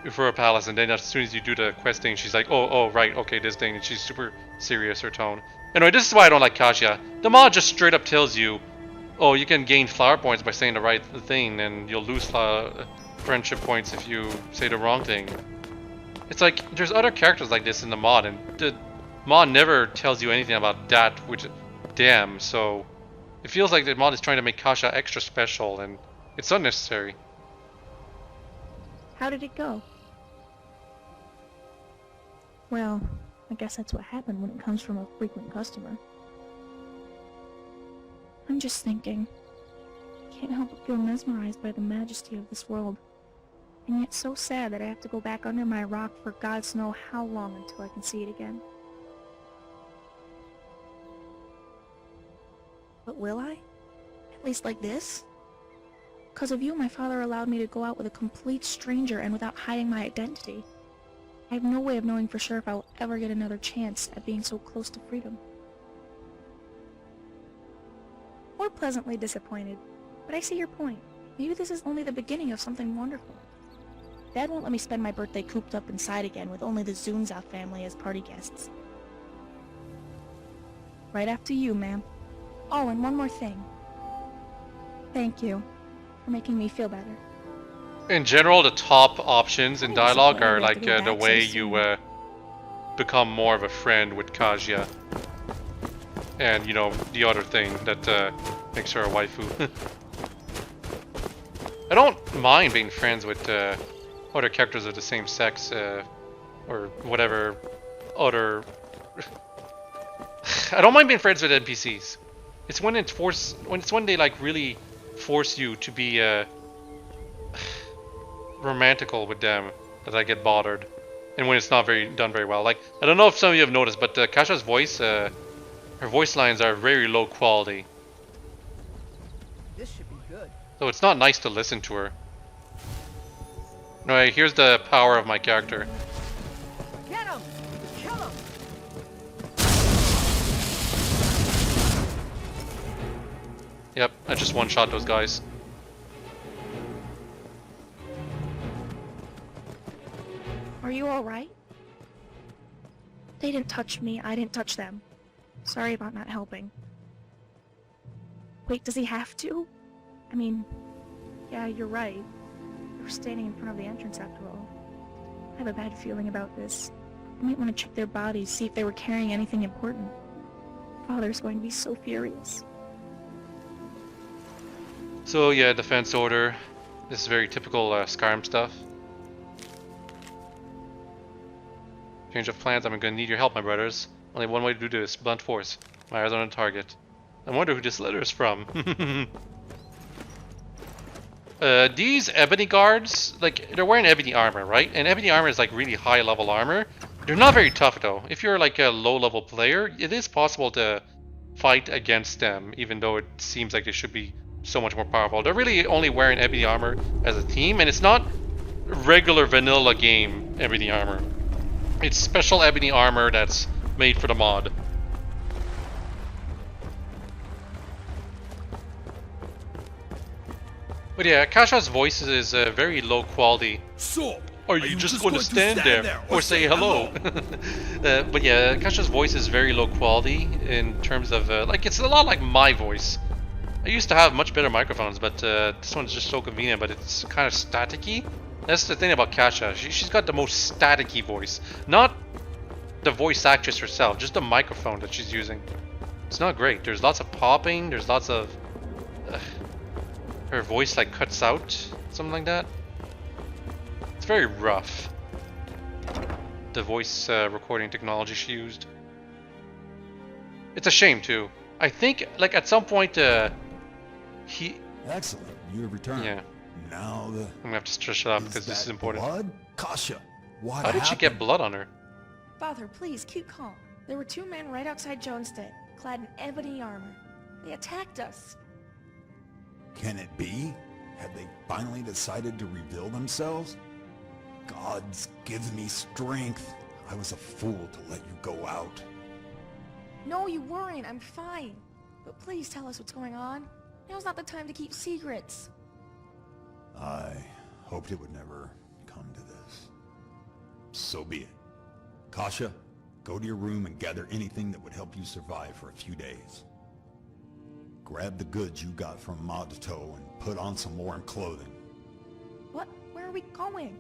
Euphoria Palace, and then as soon as you do the quest thing, she's like, oh right, okay, this thing, and she's super serious, her tone. Anyway, this is why I don't like Kasia. The mod just straight up tells you, oh, you can gain flower points by saying the right thing, and you'll lose friendship points if you say the wrong thing. It's like, there's other characters like this in the mod, and the mod never tells you anything about that, which, damn, so it feels like the mod is trying to make Kasia extra special, and it's unnecessary. How did it go? Well, I guess that's what happened when it comes from a frequent customer. I'm just thinking. I can't help but feel mesmerized by the majesty of this world. And yet so sad that I have to go back under my rock for gods know how long until I can see it again. But will I? At least like this? Because of you, my father allowed me to go out with a complete stranger and without hiding my identity. I have no way of knowing for sure if I will ever get another chance at being so close to freedom. Or pleasantly disappointed, but I see your point. Maybe this is only the beginning of something wonderful. Dad won't let me spend my birthday cooped up inside again with only the Zunza family as party guests. Right after you, ma'am. Oh, and one more thing. Thank you for making me feel better. In general, the top options in dialogue are like the back way so you become more of a friend with Kaja. And, you know, the other thing that makes her a waifu. I don't mind being friends with other characters of the same sex, or whatever other... I don't mind being friends with NPCs. It's when when they like really force you to be romantical with them that I get bothered, and when it's not done very well. Like, I don't know if some of you have noticed, but Kasha's voice, her voice lines are very low quality. This should be good. So it's not nice to listen to her. Anyway, here's the power of my character. Get him! Kill him! Yep, I just one-shot those guys. Are you alright? They didn't touch me, I didn't touch them. Sorry about not helping. Wait, does he have to? I mean, yeah, you're right. We were standing in front of the entrance after all. I have a bad feeling about this. I might want to check their bodies, see if they were carrying anything important. Father's going to be so furious. So yeah, defense order. This is very typical Skyrim stuff. Change of plans. I'm gonna need your help, my brothers. Only one way to do this. Blunt force. My eyes on a target. I wonder who this letter is from. These ebony guards, like, they're wearing ebony armor, right? And ebony armor is like really high level armor. They're not very tough though. If you're like a low level player, it is possible to fight against them, even though it seems like they should be so much more powerful. They're really only wearing ebony armor as a team, and it's not regular vanilla game ebony armor. It's special ebony armor that's made for the mod. But yeah, Kasha's voice is very low quality. So, are you just going to stand there or say hello? But yeah, Kasha's voice is very low quality in terms of like, it's a lot like my voice. I used to have much better microphones, but this one's just so convenient, but it's kind of staticky. That's the thing about Kasha. She's got the most staticky voice. Not the voice actress herself, just the microphone that she's using. It's not great. There's lots of popping, there's lots of... her voice like cuts out, something like that. It's very rough. The voice recording technology she used. It's a shame too. I think like at some point he... Excellent, you have returned. Yeah. Now the... I'm gonna have to stretch it up because this is important. Blood? Kasha, what How did she get blood on her? Father, please, keep calm. There were two men right outside Jonested, clad in ebony armor. They attacked us. Can it be? Have they finally decided to reveal themselves? Gods, give me strength. I was a fool to let you go out. No, you weren't. I'm fine. But please tell us what's going on. Now's not the time to keep secrets. I hoped it would never come to this. So be it. Kasha, go to your room and gather anything that would help you survive for a few days. Grab the goods you got from Maids and put on some warm clothing. What? Where are we going?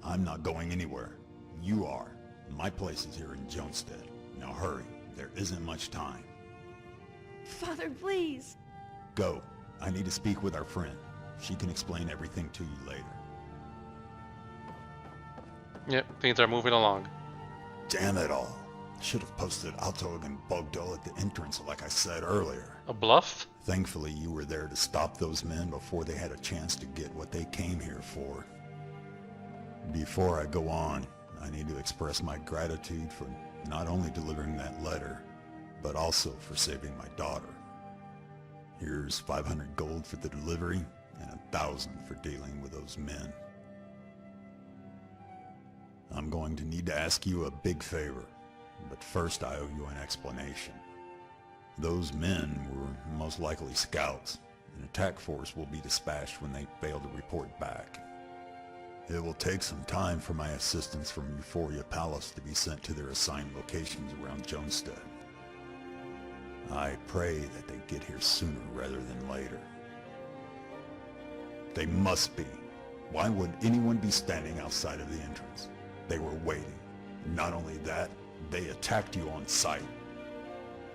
I'm not going anywhere. You are. My place is here in Jonested. Now hurry. There isn't much time. Father, please. Go. I need to speak with our friend. She can explain everything to you later. Yep, things are moving along. Damn it all. Should have posted Altog and Bogdol at the entrance like I said earlier. A bluff? Thankfully you were there to stop those men before they had a chance to get what they came here for. Before I go on, I need to express my gratitude for not only delivering that letter, but also for saving my daughter. Here's 500 gold for the delivery, and 1,000 for dealing with those men. I'm going to need to ask you a big favor, but first I owe you an explanation. Those men were most likely scouts. An attack force will be dispatched when they fail to report back. It will take some time for my assistants from Euphoria Palace to be sent to their assigned locations around Jonestead. I pray that they get here sooner rather than later. They must be. Why would anyone be standing outside of the entrance? They were waiting. Not only that, they attacked you on sight.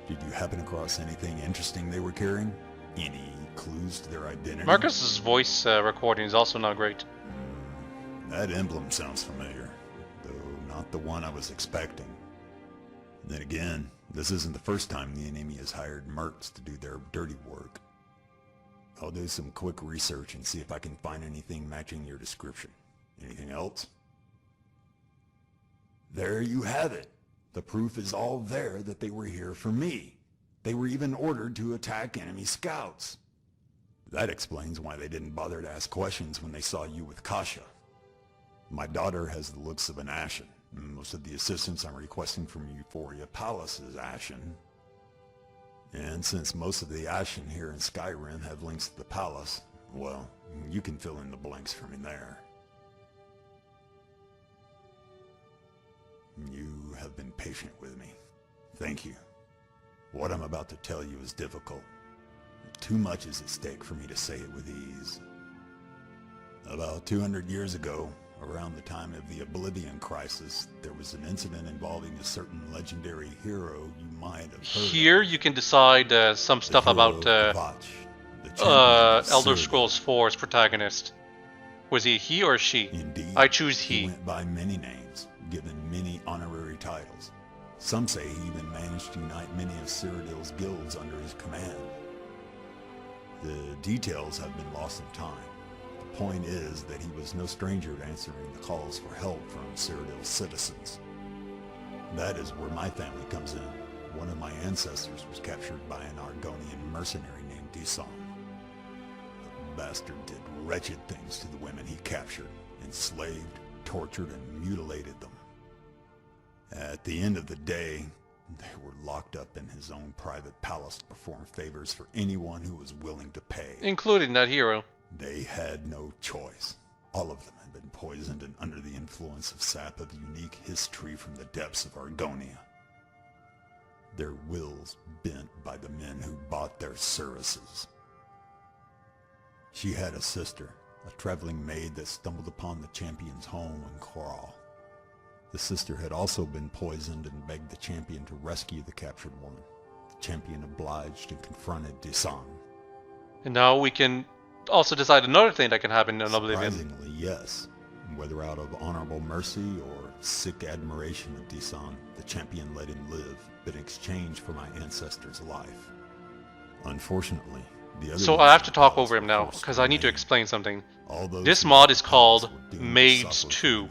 Did you happen across anything interesting they were carrying? Any clues to their identity? Marcus's voice recording is also not great. That emblem sounds familiar, though not the one I was expecting. Then again, this isn't the first time the enemy has hired mercs to do their dirty work. I'll do some quick research and see if I can find anything matching your description. Anything else? There you have it. The proof is all there that they were here for me. They were even ordered to attack enemy scouts. That explains why they didn't bother to ask questions when they saw you with Kasha. My daughter has the looks of an Ashen. Most of the assistance I'm requesting from Euphoria Palace is Ashen. And since most of the Ashen here in Skyrim have links to the palace, well, you can fill in the blanks for me there. You have been patient with me. Thank you. What I'm about to tell you is difficult. Too much is at stake for me to say it with ease. About 200 years ago, around the time of the Oblivion Crisis, there was an incident involving a certain legendary hero you might have heard Here you can decide some stuff about Elder Scrolls 4's protagonist. Was he or she? Indeed, I choose he he. went by many names, given many honorary titles. Some say he even managed to unite many of Cyrodiil's guilds under his command. The details have been lost in time. The point is that he was no stranger to answering the calls for help from Cyrodiil's citizens. That is where my family comes in. One of my ancestors was captured by an Argonian mercenary named Disan. The bastard did wretched things to the women he captured, enslaved, tortured, and mutilated them. At the end of the day, they were locked up in his own private palace to perform favors for anyone who was willing to pay. Including that hero. They had no choice. All of them had been poisoned and under the influence of sap of unique history from the depths of Argonia. Their wills bent by the men who bought their services. She had a sister, a traveling maid that stumbled upon the champion's home in Coral. The sister had also been poisoned and begged the champion to rescue the captured woman. The champion obliged and confronted Disan. And now we can also decide another thing that can happen in Oblivion. Surprisingly, yes. Whether out of honorable mercy or sick admiration of Disan, the champion let him live, but in exchange for my ancestor's life. Unfortunately, the other... So I have to talk over him now, because I need to explain something. This mod is called Maids 2.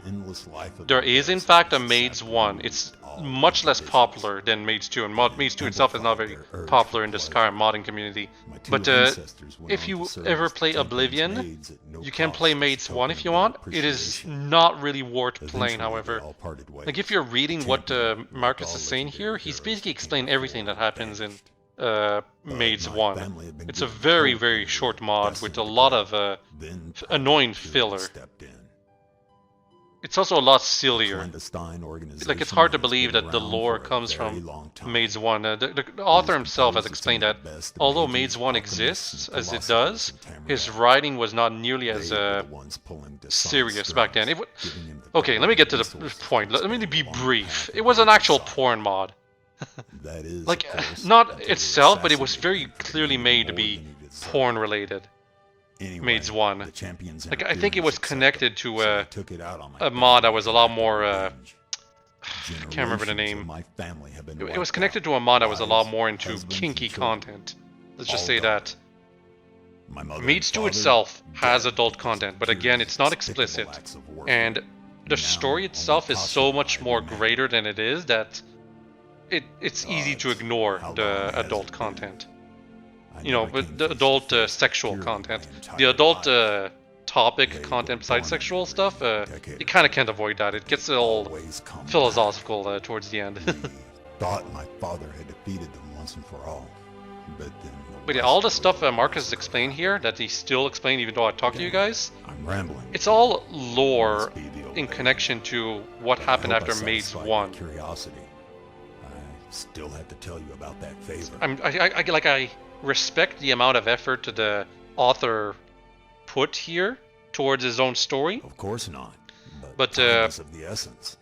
There is in fact a Maids 1. It's much less popular than Maids 2, and Maids 2 itself is not very popular in the Skyrim modding community. But if you ever play Oblivion, you can play Maids 1 if you want. It is not really worth playing, however. Like, if you're reading what Marcus is saying here, he's basically explained everything that happens in Maids 1. It's a very, very short mod with a lot of annoying filler. It's also a lot sillier. Like, it's hard to believe that the lore comes from Maids 1. The author himself has explained that although Maids 1 exists, as it does, his writing was not nearly as serious back then. Okay, let me get to the point. Let me be brief. It was an actual porn mod. Like, not itself, but it was very clearly made to be porn related. Maids 1. Like, I think it was connected to a mod that was a lot more I can't remember the name. It was connected to a mod that was a lot more into kinky content. Let's just say that. Maids 2 itself has adult content, but again, it's not explicit. And the story itself is so much more greater than it is that it's easy to ignore the adult content. You know, but the adult sexual content. The adult topic content besides sexual stuff, you kind of can't avoid that. It gets all philosophical towards the end. Thought my father had defeated them once and for all. but then But yeah, all the stuff Marcus explained here, that he still explained even though I talked to you guys, I'm rambling. it's all lore in connection to what happened I hope after I Maids satisfied 1. your curiosity. I still have to tell you about that favor. I respect the amount of effort that the author put here towards his own story. Of course not. But time is of the essence.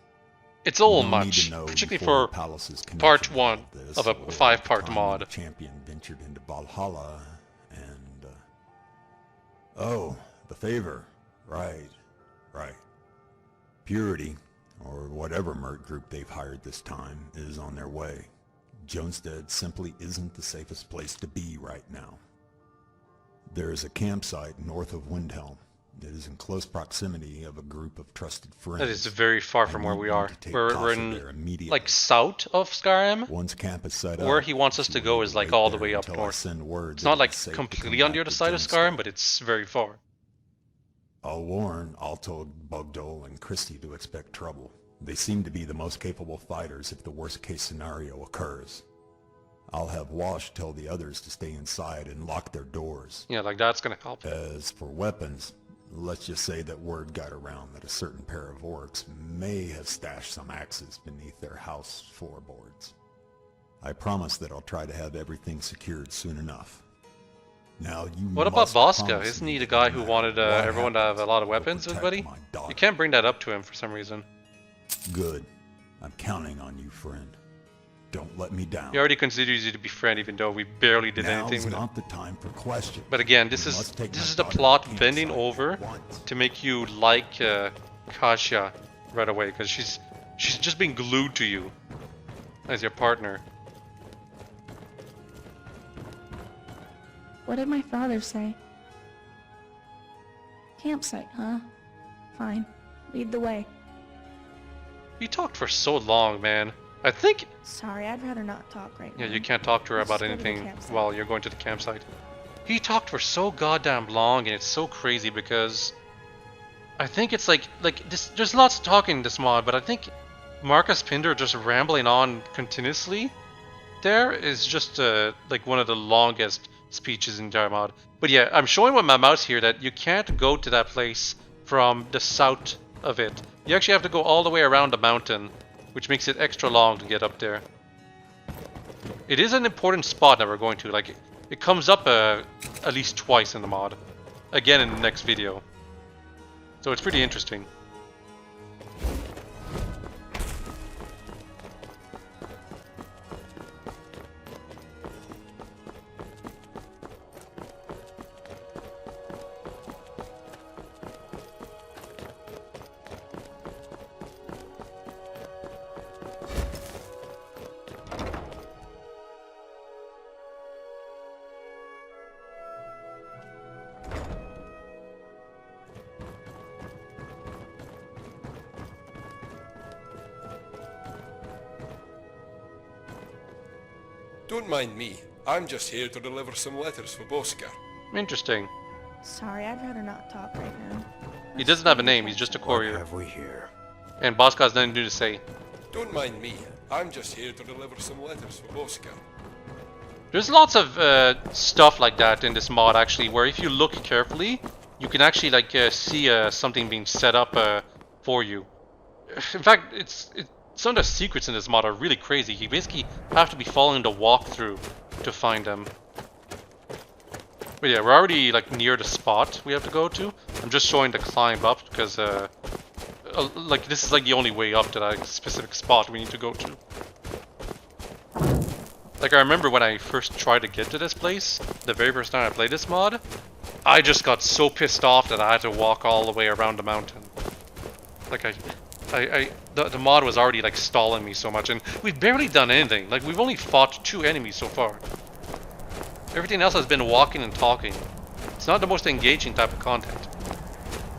it's all You don't need much, to know particularly before for the palace's part connection 1 with this, of a or 5-part time mod. The champion ventured into Valhalla, and oh, the favor. Right. Purity, or whatever merc group they've hired this time, is on their way. Jonestead simply isn't the safest place to be right now. There is a campsite north of Windhelm that is in close proximity of a group of trusted friends. That is very far from where we are. We're there in, immediately. like, south of Skyrim. Once camp is set Where up, he wants us to go is, like, all the way up north. It's not, like, completely on the other side of Skyrim, but it's very far. I'll warn Alto, Bugdol, and Christie to expect trouble. They seem to be the most capable fighters if the worst-case scenario occurs. I'll have Wash tell the others to stay inside and lock their doors. Yeah, like, that's gonna help. As for weapons, let's just say that word got around that a certain pair of orcs may have stashed some axes beneath their house floorboards. I promise that I'll try to have everything secured soon enough. Now you What about Bosca? Isn't he the guy who wanted everyone to have a lot of weapons, everybody? You can't bring that up to him for some reason. Good. I'm counting on you, friend. Don't let me down. He already considers you to be friend, even though we barely did anything Now's with not the time for questions. But again, this is the plot bending over to make you like Kasia right away, because she's just being glued to you as your partner. What did my father say? Campsite, huh? Fine. Lead the way. You talked for so long, man. I think... Sorry, I'd rather not talk right now. Yeah, you can't talk to her about anything while you're going to the campsite. He talked for so goddamn long, and it's so crazy because... I think it's like this, there's lots of talking in this mod, but I think Marcus Pinder just rambling on continuously there is just like one of the longest speeches in the entire mod. But yeah, I'm showing with my mouse here that you can't go to that place from the south of it. You actually have to go all the way around the mountain, which makes it extra long to get up there. It is an important spot that we're going to. Like, it comes up at least twice in the mod. Again in the next video. So it's pretty interesting. Don't mind me. I'm just here to deliver some letters for Bosca. Interesting. Sorry, I'd rather not talk right now. He doesn't have a name, he's just a courier. What have we here? And Bosca has nothing to say. Don't mind me. I'm just here to deliver some letters for Bosca. There's lots of stuff like that in this mod, actually, where if you look carefully, you can actually like see something being set up for you. In fact, some of the secrets in this mod are really crazy. You basically have to be following the walkthrough to find them. But yeah, we're already like near the spot we have to go to. I'm just showing the climb up because like this is like the only way up to that specific spot we need to go to. Like, I remember when I first tried to get to this place, the very first time I played this mod, I just got so pissed off that I had to walk all the way around the mountain. Like, the mod was already, like, stalling me so much, and we've barely done anything. Like, we've only fought 2 enemies so far. Everything else has been walking and talking. It's not the most engaging type of content.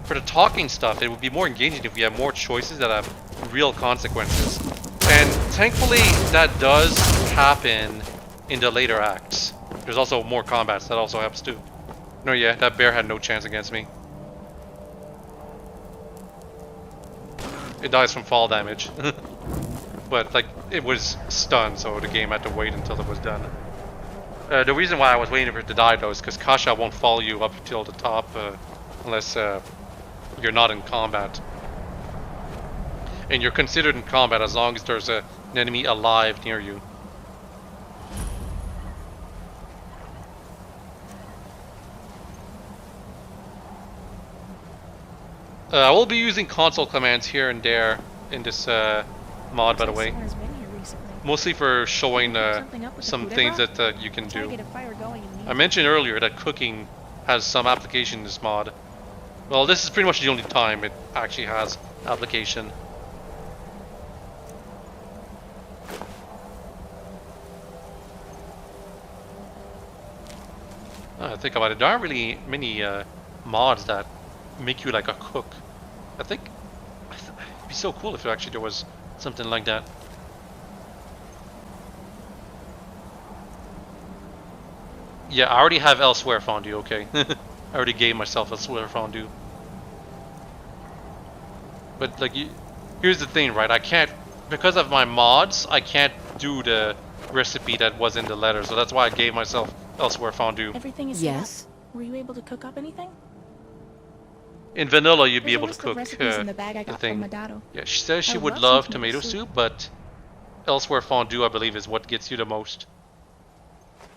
For the talking stuff, it would be more engaging if we had more choices that have real consequences. And thankfully, that does happen in the later acts. There's also more combats, that also helps too. No, yeah, that bear had no chance against me. It dies from fall damage. But, like, it was stunned, so the game had to wait until it was done. The reason why I was waiting for it to die though is because Kasha won't follow you up till the top unless you're not in combat. And you're considered in combat as long as there's an enemy alive near you. I will be using console commands here and there in this mod, by the way. Mostly for showing some things that you can do. I mentioned earlier that cooking has some application in this mod. Well, this is pretty much the only time it actually has application. Think about it, there aren't really many mods that make you like a cook. I think it'd be so cool if actually there was something like that. Yeah, I already have Elsewhere Fondue, okay. I already gave myself Elsewhere Fondue. But like, here's the thing, right? I can't, because of my mods, I can't do the recipe that was in the letter, so that's why I gave myself Elsewhere Fondue. Everything is yes. Were you able to cook up anything? In vanilla, you'd be able to cook in the bag I got thing. From Madado. Yeah, she says she would love tomato soup, but Elsewhere Fondue, I believe, is what gets you the most.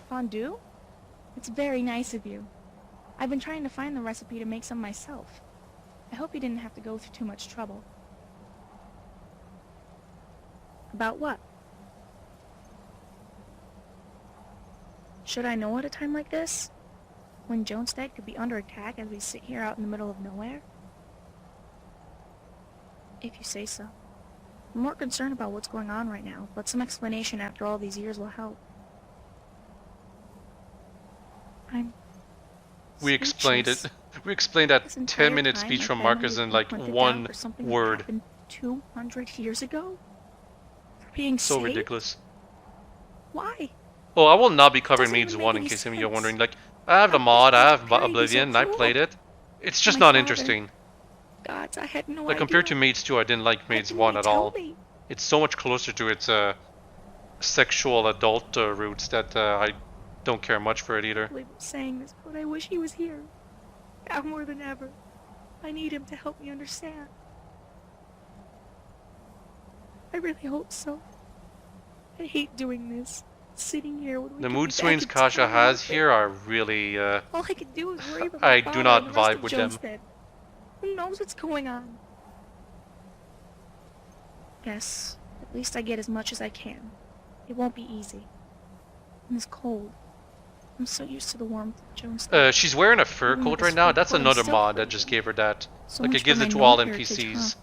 Fondue? It's very nice of you. I've been trying to find the recipe to make some myself. I hope you didn't have to go through too much trouble. About what? Should I know at a time like this? When Jonestead could be under attack as we sit here out in the middle of nowhere? If you say so. I'm more concerned about what's going on right now, but some explanation after all these years will help. We explained it. We explained that 10-minute speech from Marcus in like one word. 200 years ago? For being so saved? ridiculous. Why? Oh, I will not be covering Maids 1 in case you're wondering. Like, I have the mod, I have Oblivion, I played it. It's just not interesting. Gods, I had no like, idea. compared to Maids 2, I didn't like Maids 1 at all. It's so much closer to its sexual adult roots that I don't care much for it either. I can't believe I'm saying this, but I wish he was here. Now more than ever. I need him to help me understand. I really hope so. I hate doing this. Sitting here when we the mood swings Kasha has here are really all I can do is worry about I my do father not and the rest vibe of with them. Jonestead. Who knows what's going on? Yes, at least I get as much as I can. It won't be easy. And it's cold. I'm so used to the warmth of Jonestead. She's wearing a fur coat right now. That's another mod that just gave her that. So like, much it gives for it to my all known heritage, NPCs. huh?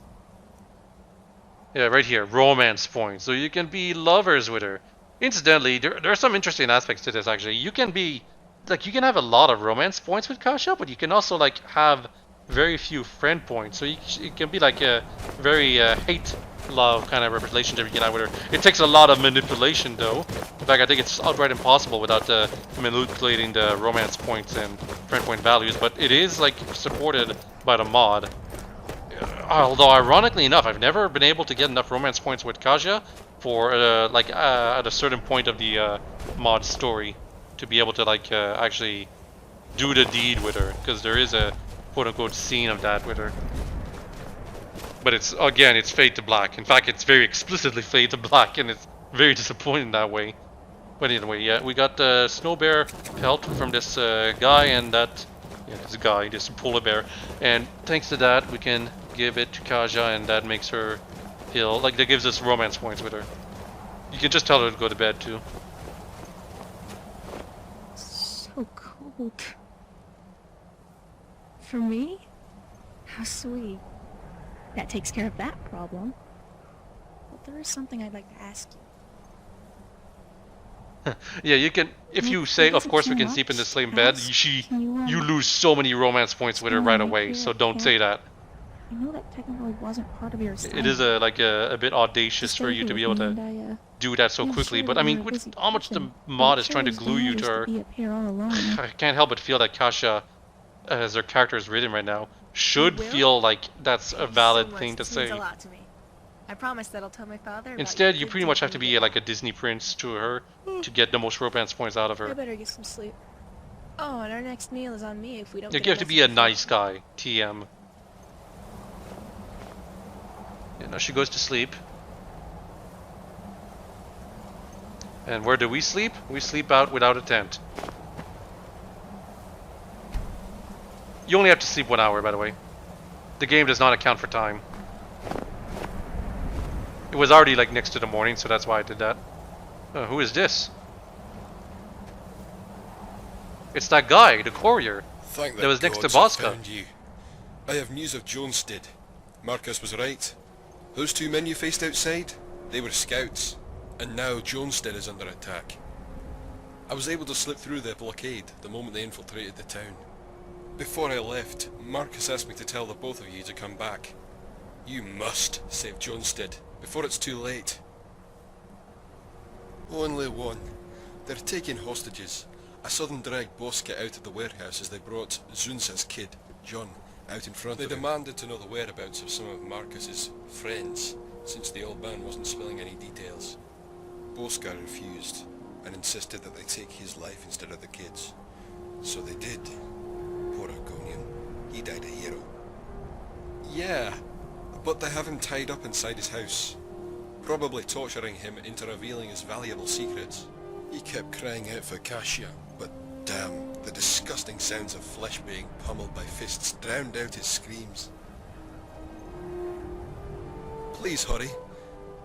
Yeah, right here, romance points. So you can be lovers with her. Incidentally, there are some interesting aspects to this, actually. You can be, like, you can have a lot of romance points with Kasha, but you can also, like, have very few friend points. So it can be, like, a very hate-love kind of relationship you can have with her. It takes a lot of manipulation, though. In fact, I think it's outright impossible without manipulating the romance points and friend point values, but it is, like, supported by the mod. Although, ironically enough, I've never been able to get enough romance points with Kaja for, at a certain point of the mod story to be able to, like, actually do the deed with her, because there is a quote-unquote scene of that with her. But it's, again, it's fade to black. In fact, it's very explicitly fade to black, and it's very disappointing that way. But anyway, yeah, we got the snow bear pelt from this guy, and that, yeah, this guy, this polar bear, and thanks to that, we can give it to Kaja, and that makes her feel like that gives us romance points with her. You can just tell her to go to bed too. So cold. For me? How sweet. That takes care of that problem. But there is something I'd like to ask you. Yeah, you can, if you say, of course we can sleep in the same bed, you lose so many romance points with her right away, so don't say that. I know that technically wasn't part of your assignment. It is a bit audacious for you to be able to do that so quickly, but I mean, with how much the mod is trying to glue you to her, I can't help but feel that Kasha, as her character is written right now, should feel like that's a valid thing to say. I promise that I'll tell my father about Instead, your you good pretty much deed have to when we be get like a Disney prince to her to get the most romance points out of back. I her. better get some sleep. Oh, and our next meal is on me if we don't You get have to be a message before. nice guy, TM. Yeah, now she goes to sleep. And where do we sleep? We sleep out without a tent. You only have to sleep 1 hour, by the way. The game does not account for time. It was already like next to the morning, so that's why I did that. Who is this? It's that guy, the courier. Thank that was next to gods I Bosca. found you. I have news of Jonestead. Marcus was right. Those 2 men you faced outside, they were scouts. And now Jonestead is under attack. I was able to slip through the blockade the moment they infiltrated the town. Before I left, Marcus asked me to tell the both of you to come back. You must save Jonestead before it's too late. Only one. They're taking hostages. I saw them drag Bosca out of the warehouse as they brought Zunza's kid, John, out in front of him. They demanded to know the whereabouts of some of Marcus's friends, since the old man wasn't spilling any details. Bosca refused, and insisted that they take his life instead of the kid's. So they did. Poor Argonian. He died a hero. Yeah, but they have him tied up inside his house, probably torturing him into revealing his valuable secrets. He kept crying out for Cassia, but damn, the disgusting sounds of flesh being pummeled by fists drowned out his screams. Please hurry.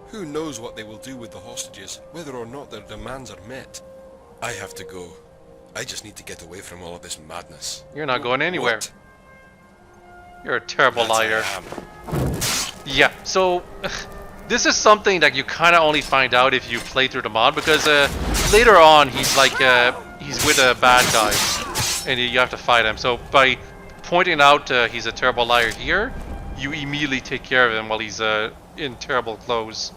Who knows what they will do with the hostages, whether or not their demands are met. I have to go. I just need to get away from all of this madness. You're not going anywhere. What? You're a terrible That liar. I am. Yeah, so this is something that you kind of only find out if you play through the mod, because later on he's like he's with a bad guy and you have to fight him. So by pointing out he's a terrible liar here, you immediately take care of him while he's in terrible clothes.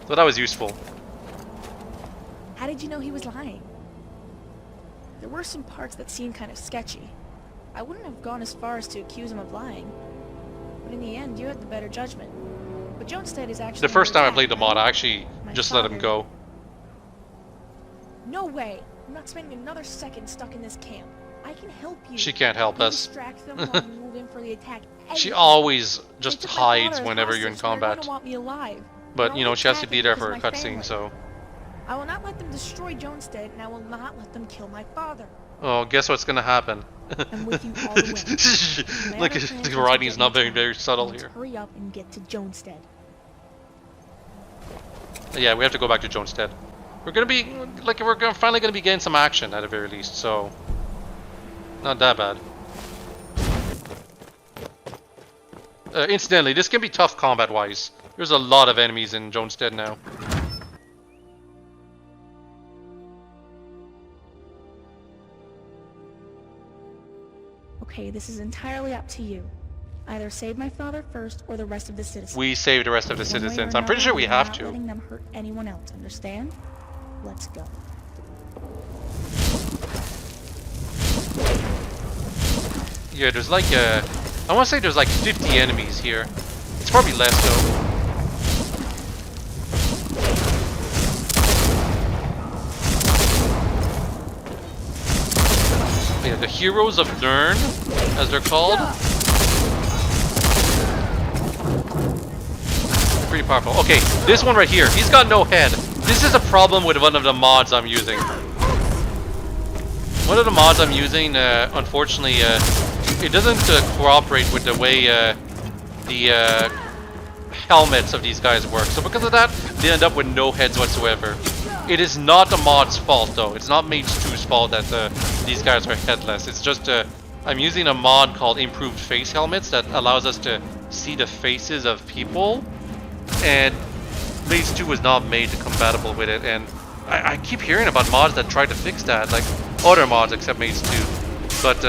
So that was useful. How did you know he was lying? There were some parts that seemed kind of sketchy. I wouldn't have gone as far as to accuse him of lying. But in the end, you had the better judgment. But Jonestead is actually... The first time I played the mod, I actually just let him go. No way! I'm not spending another second stuck in this camp. I can help you. She can't help You us. distract them while you move in for the attack. She Anything. always just They took my father hides as whenever you're in hostage, and they're combat. gonna want me alive. But, They're you know, only she has to be attacking there because for a of my cutscene, family. so... I will not let them destroy Jonestead, and I will not let them kill my father. Oh, guess what's gonna happen? I'm with you all the way. Look, the writing is not very subtle here. Hurry up and get to Jonestead. Yeah, we have to go back to Jonestead. We're gonna be like finally gonna be getting some action at the very least, so not that bad. Incidentally, this can be tough combat-wise. There's a lot of enemies in Jonestead now. Okay, this is entirely up to you. Either save my father first, or the rest of the citizens. We save the rest of the One way or citizens. I'm pretty another, sure we we're have not to. letting them hurt anyone else. Understand? Let's go. Yeah, there's like I want to say there's like 50 enemies here. It's probably less though. Yeah, the Heroes of Nirn, as they're called. Pretty powerful. Okay, this one right here, he's got no head. This is a problem with one of the mods I'm using. One of the mods I'm using, unfortunately, it doesn't cooperate with the way the helmets of these guys work. So because of that, they end up with no heads whatsoever. It is not the mod's fault though. It's not Maids 2's fault that these guys are headless. It's just I'm using a mod called Improved Face Helmets that allows us to see the faces of people. And Maids 2 was not made compatible with it. And I keep hearing about mods that try to fix that, like other mods except Maids 2. But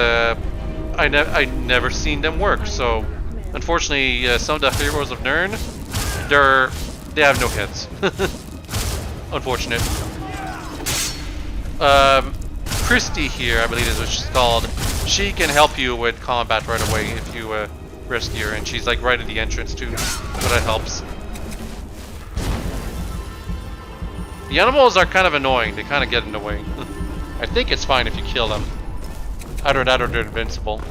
I never seen them work. So unfortunately, some of the Heroes of Nirn, they have no heads. Unfortunate. Christy here, I believe is what she's called. She can help you with combat right away if you rescue her, and she's like right at the entrance too, so that helps. The animals are kind of annoying. They kind of get in the way. I think it's fine if you kill them. Either that or they're invincible.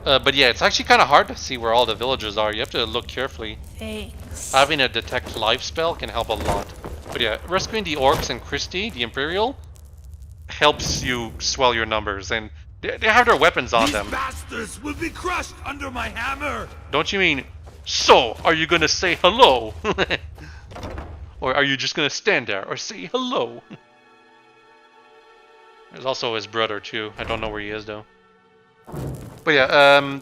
But yeah, it's actually kind of hard to see where all the villagers are. You have to look carefully. Thanks. Having a detect life spell can help a lot. But yeah, rescuing the orcs and Christie, the Imperial, helps you swell your numbers. And they have their weapons on them. These bastards will be crushed under my hammer! Don't you mean, so, are you gonna say hello? Or are you just gonna stand there or say hello? There's also his brother too. I don't know where he is though. But yeah,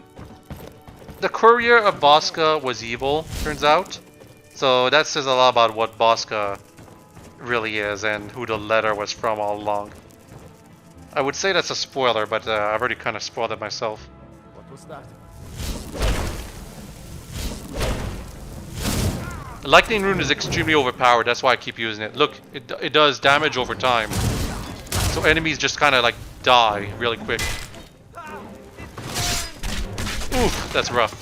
the courier of Bosca was evil, turns out. So that says a lot about what Bosca really is and who the letter was from all along. I would say that's a spoiler, but I've already kind of spoiled it myself. What was that? Lightning Rune is extremely overpowered, that's why I keep using it. Look, it does damage over time. So enemies just kind of like die really quick. Oof, that's rough.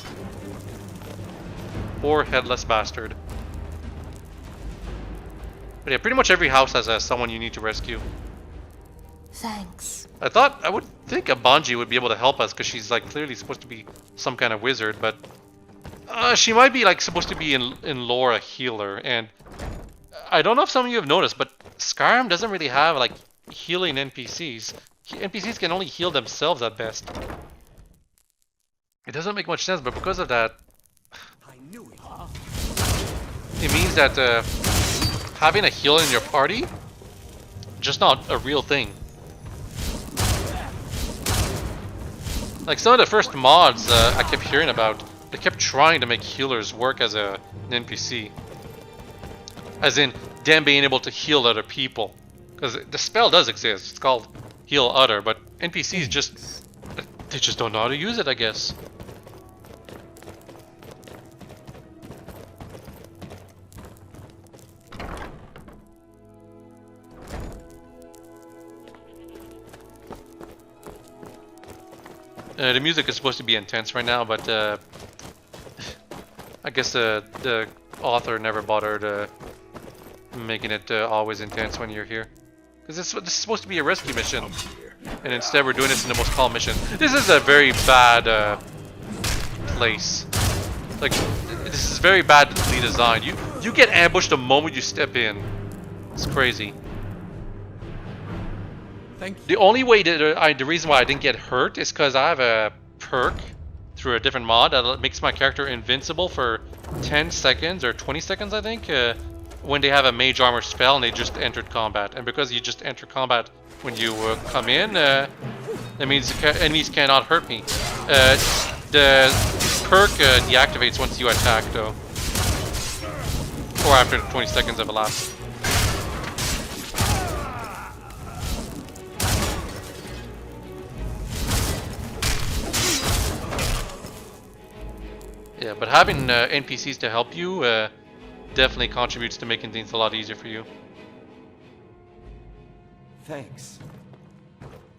Poor headless bastard. But yeah, pretty much every house has someone you need to rescue. Thanks. I would think a Banji would be able to help us because she's like clearly supposed to be some kind of wizard, but she might be like supposed to be in lore a healer, and I don't know if some of you have noticed, but Skyrim doesn't really have like healing NPCs. NPCs can only heal themselves at best. It doesn't make much sense, but because of that, it means that having a healer in your party, just not a real thing. Like some of the first mods I kept hearing about, they kept trying to make healers work as an NPC. As in, them being able to heal other people. Because the spell does exist, it's called Heal Other, but NPCs just, they just don't know how to use it, I guess. The music is supposed to be intense right now, but I guess the author never bothered making it always intense when you're here. Because this is supposed to be a rescue mission, and instead we're doing this in the most calm mission. This is a very bad place. Like, this is very badly designed. You get ambushed the moment you step in. It's crazy. The only way that the reason why I didn't get hurt is because I have a perk through a different mod that makes my character invincible for 10 seconds or 20 seconds, I think, when they have a mage armor spell and they just entered combat. And because you just enter combat when you come in, that means enemies cannot hurt me. The perk deactivates once you attack, though, or after 20 seconds have elapsed. Yeah, but having NPCs to help you definitely contributes to making things a lot easier for you. Thanks.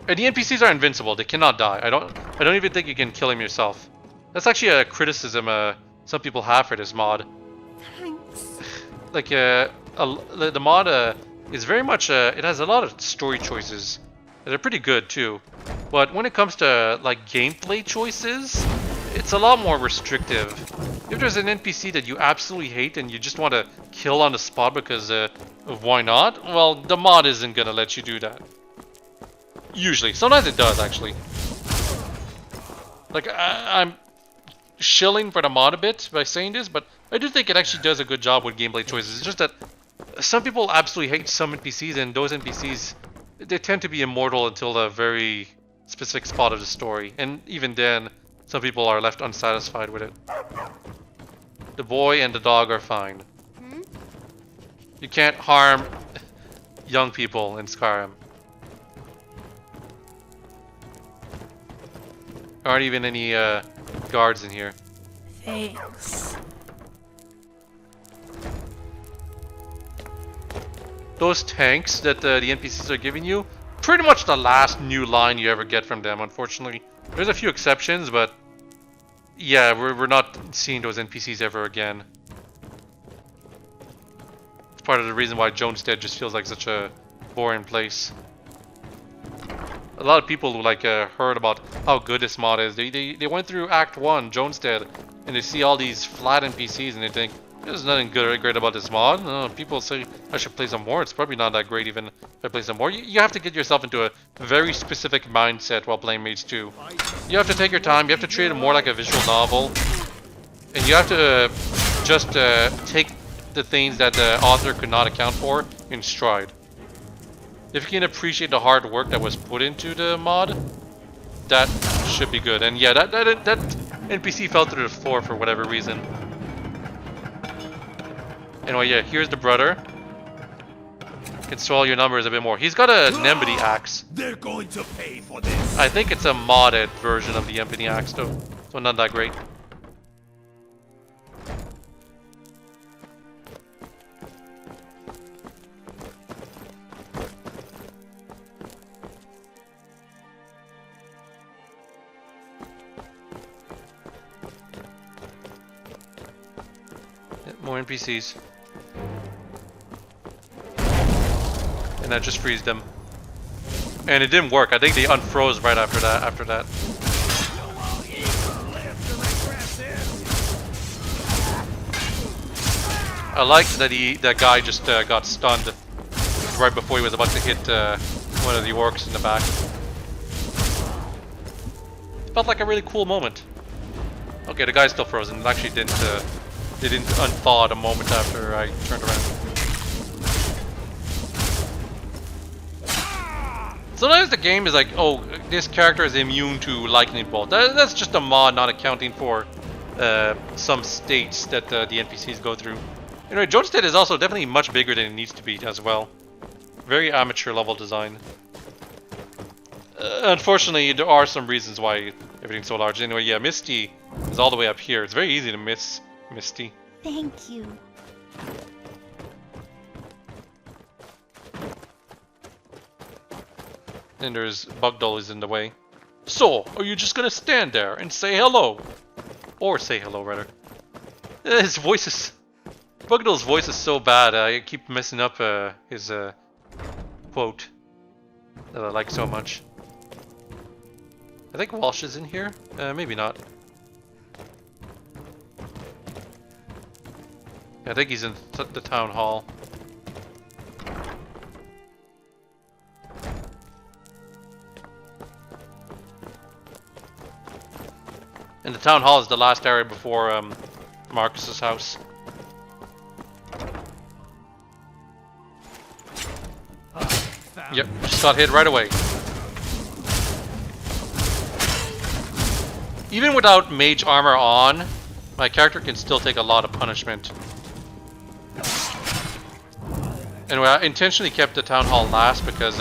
And the NPCs are invincible; they cannot die. I don't even think you can kill him yourself. That's actually a criticism some people have for this mod. Thanks. Like the mod is very much it has a lot of story choices that are pretty good too. But when it comes to like gameplay choices, it's a lot more restrictive. If there's an NPC that you absolutely hate and you just want to kill on the spot because of why not, well, the mod isn't gonna let you do that. Usually. Sometimes it does, actually. Like, I'm shilling for the mod a bit by saying this, but I do think it actually does a good job with gameplay choices. It's just that some people absolutely hate some NPCs, and those NPCs, they tend to be immortal until a very specific spot of the story. And even then, some people are left unsatisfied with it. The boy and the dog are fine. You can't harm young people in Skyrim. There aren't even any guards in here. Thanks. Those tanks that the NPCs are giving you, pretty much the last new line you ever get from them, unfortunately. There's a few exceptions, but yeah, we're not seeing those NPCs ever again. part of the reason why Jonestead just feels like such a boring place. A lot of people who like heard about how good this mod is. They went through Act 1, Jonestead, and they see all these flat NPCs and they think, there's nothing good or great about this mod. People say I should play some more. It's probably not that great even if I play some more. You have to get yourself into a very specific mindset while playing Maids 2. You have to take your time. You have to treat it more like a visual novel. And you have to just take the things that the author could not account for in stride. If you can appreciate the hard work that was put into the mod, that should be good. And yeah, that NPC fell through the floor for whatever reason. Anyway, yeah, here's the brother. Can swallow your numbers a bit more. He's got a Nembity axe. They're going to pay for this. I think it's a modded version of the Nembity axe though, so not that great. More NPCs. And that just frees them. And it didn't work. I think they unfroze right after that. I liked that that guy just got stunned right before he was about to hit one of the orcs in the back. It felt like a really cool moment. Okay, the guy's still frozen. It actually didn't. They didn't unthaw a moment after I turned around. Sometimes the game is like, oh, this character is immune to lightning bolt. That's just a mod not accounting for some states that the NPCs go through. Anyway, Jonestead is also definitely much bigger than it needs to be as well. Very amateur level design. Unfortunately, there are some reasons why everything's so large. Anyway, yeah, Misty is all the way up here. It's very easy to miss Misty. Thank you. And there's Bugdollies in the way. So, are you just gonna stand there and say hello? Or say hello, rather. His voice is... Bugdoll's voice is so bad, I keep messing up his quote that I like so much. I think Walsh is in here? Maybe not. I think he's in the town hall. And the town hall is the last area before Marcus's house. Yep, just got hit right away. Even without mage armor on, my character can still take a lot of punishment. Anyway, I intentionally kept the town hall last because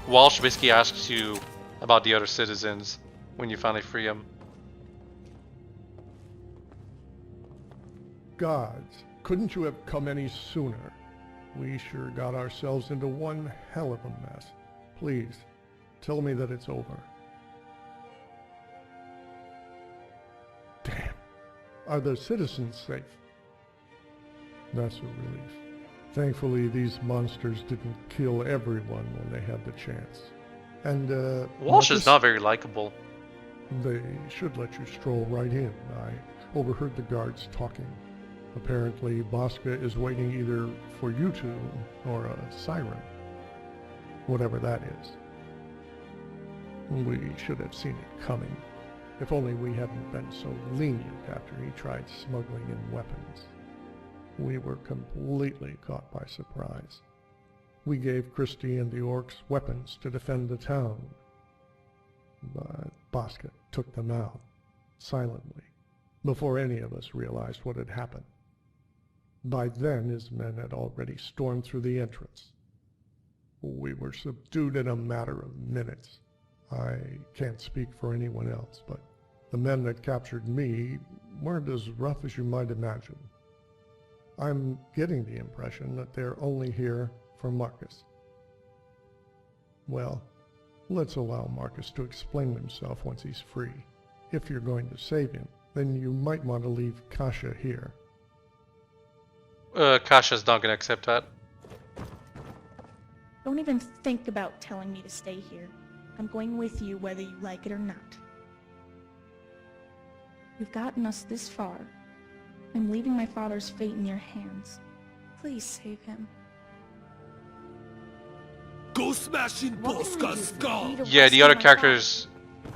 Walsh basically asks you about the other citizens when you finally free them. Gods, couldn't you have come any sooner? We sure got ourselves into one hell of a mess. Please, tell me that it's over. Damn. Are the citizens safe? That's a relief. Thankfully, these monsters didn't kill everyone when they had the chance. And, Walsh is not very likable. They should let you stroll right in. I overheard the guards talking. Apparently, Bosca is waiting either for you two or a siren. Whatever that is. We should have seen it coming. If only we hadn't been so lenient after he tried smuggling in weapons. We were completely caught by surprise. We gave Christie and the orcs weapons to defend the town. But Bosca took them out, silently, before any of us realized what had happened. By then, his men had already stormed through the entrance. We were subdued in a matter of minutes. I can't speak for anyone else, but the men that captured me weren't as rough as you might imagine. I'm getting the impression that they're only here for Marcus. Well, let's allow Marcus to explain himself once he's free. If you're going to save him, then you might want to leave Kasha here. Kasha's not gonna accept that. Don't even think about telling me to stay here. I'm going with you whether you like it or not. You've gotten us this far. I'm leaving my father's fate in your hands. Please save him. Go smash in Bosca's skull! Yeah, the other characters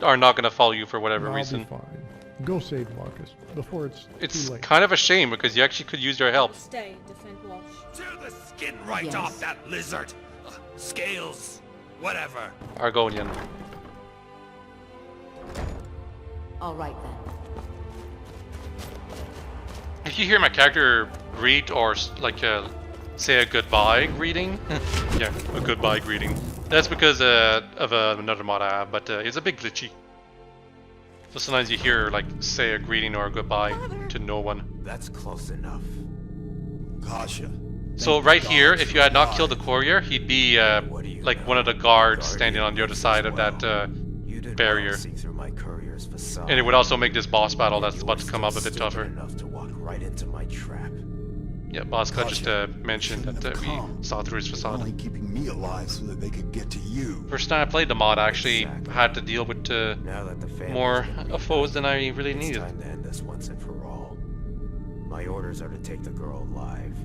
are not gonna follow you for whatever I'll reason. be fine. Go save Marcus before it's too late. Kind of a shame because you actually could use their help. Stay and defend Walsh. Tear the skin right Yes. off that lizard! Scales, whatever. Argonian. All right then. If you hear my character read or like say a goodbye greeting, yeah, a goodbye greeting. That's because of another mod I have, but it's a bit glitchy. So sometimes you hear like say a greeting or a goodbye to no one. That's close enough. Kasha. So right here, if you had not killed the courier, he'd be like one of the guards standing on the other side of that barrier. And it would also make this boss battle that's about to come up a bit tougher. Enough to walk right into my trap. Yeah, Bosca just mentioned that we saw through his facade. Only keeping me alive so that they could get to you. First time I played the mod, I actually had to deal with more foes than I really needed. It's time to end this once and for all. My orders are to take the girl alive.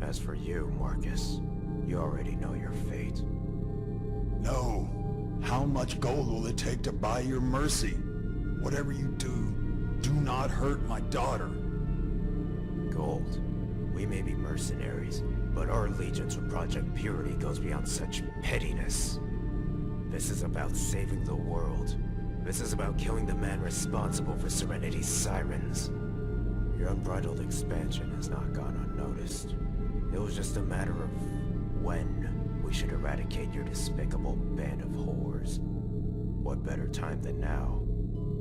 As for you, Marcus, you already know your fate. No. How much gold will it take to buy your mercy? Whatever you do not hurt my daughter. Gold. We may be mercenaries, but our allegiance with Project Purity goes beyond such pettiness. This is about saving the world. This is about killing the man responsible for Serenity's sirens. Your unbridled expansion has not gone unnoticed. It was just a matter of when we should eradicate your despicable band of whores. What better time than now?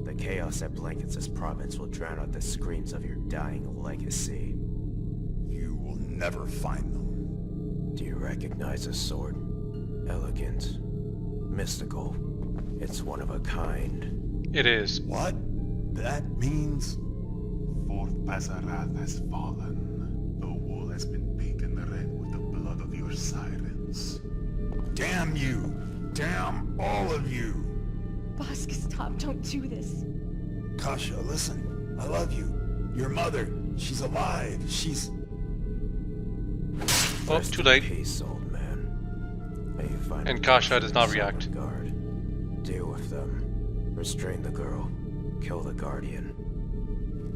The chaos that blankets this province will drown out the screams of your dying legacy. You will never find them. Do you recognize this sword? Elegant. Mystical. It's one of a kind. It is. What? That means... Fort Bazarath has fallen. The wall has been painted red with the blood of your sirens. Damn you! Damn all of you! Bosca, stop. Don't do this. Kasha, listen. I love you. Your mother. She's alive. She's... Oh, too late. Peace, old man. May you find and Kasha does not react. Guard. Deal with them. Restrain the girl. Kill the Guardian.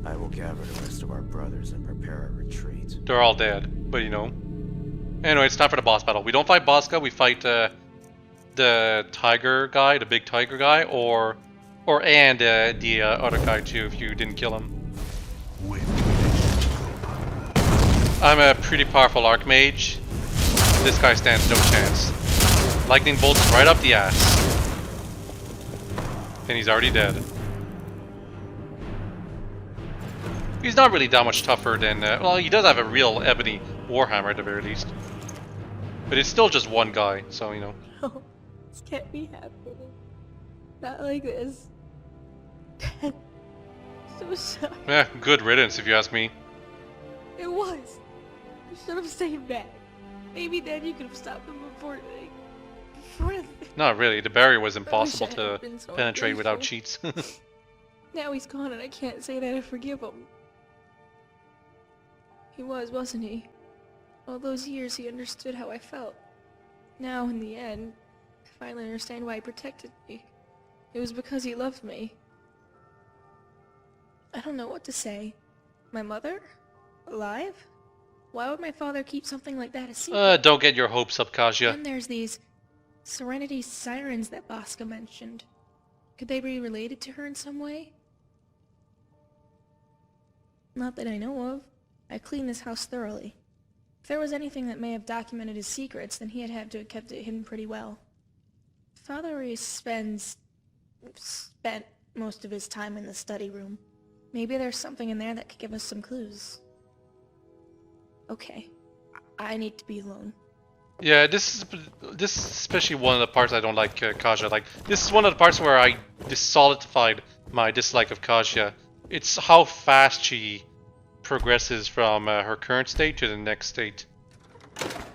I will gather the rest of our brothers and prepare a retreat. They're all dead, but you know. Anyway, it's time for the boss battle. We don't fight Bosca, we fight the tiger guy, the big tiger guy, or the other guy too if you didn't kill him. I'm a pretty powerful archmage. This guy stands no chance. Lightning bolts right up the ass. And he's already dead. He's not really that much tougher than... well, he does have a real ebony warhammer at the very least. But it's still just one guy, so you know. No, this can't be happening. Not like this. Dad, so sorry. Yeah, good riddance if you ask me. It was. You should have stayed back. Maybe then you could have stopped them before they... Not really, the barrier was impossible I to had been so penetrate without ungrateful. cheats. Now he's gone and I can't say that I forgive him. He wasn't he? All those years he understood how I felt. Now, in the end, I finally understand why he protected me. It was because he loved me. I don't know what to say. My mother? Alive? Why would my father keep something like that a secret? Don't get your hopes up, Kasia. And there's these Serenity sirens that Bosca mentioned. Could they be related to her in some way? Not that I know of. I cleaned this house thoroughly. If there was anything that may have documented his secrets, then he'd have to have kept it hidden pretty well. Father always spent most of his time in the study room. Maybe there's something in there that could give us some clues. Okay. I need to be alone. Yeah, this is especially one of the parts I don't like Kasia. Like, this is one of the parts where I solidified my dislike of Kasia. It's how fast she progresses from her current state to the next state.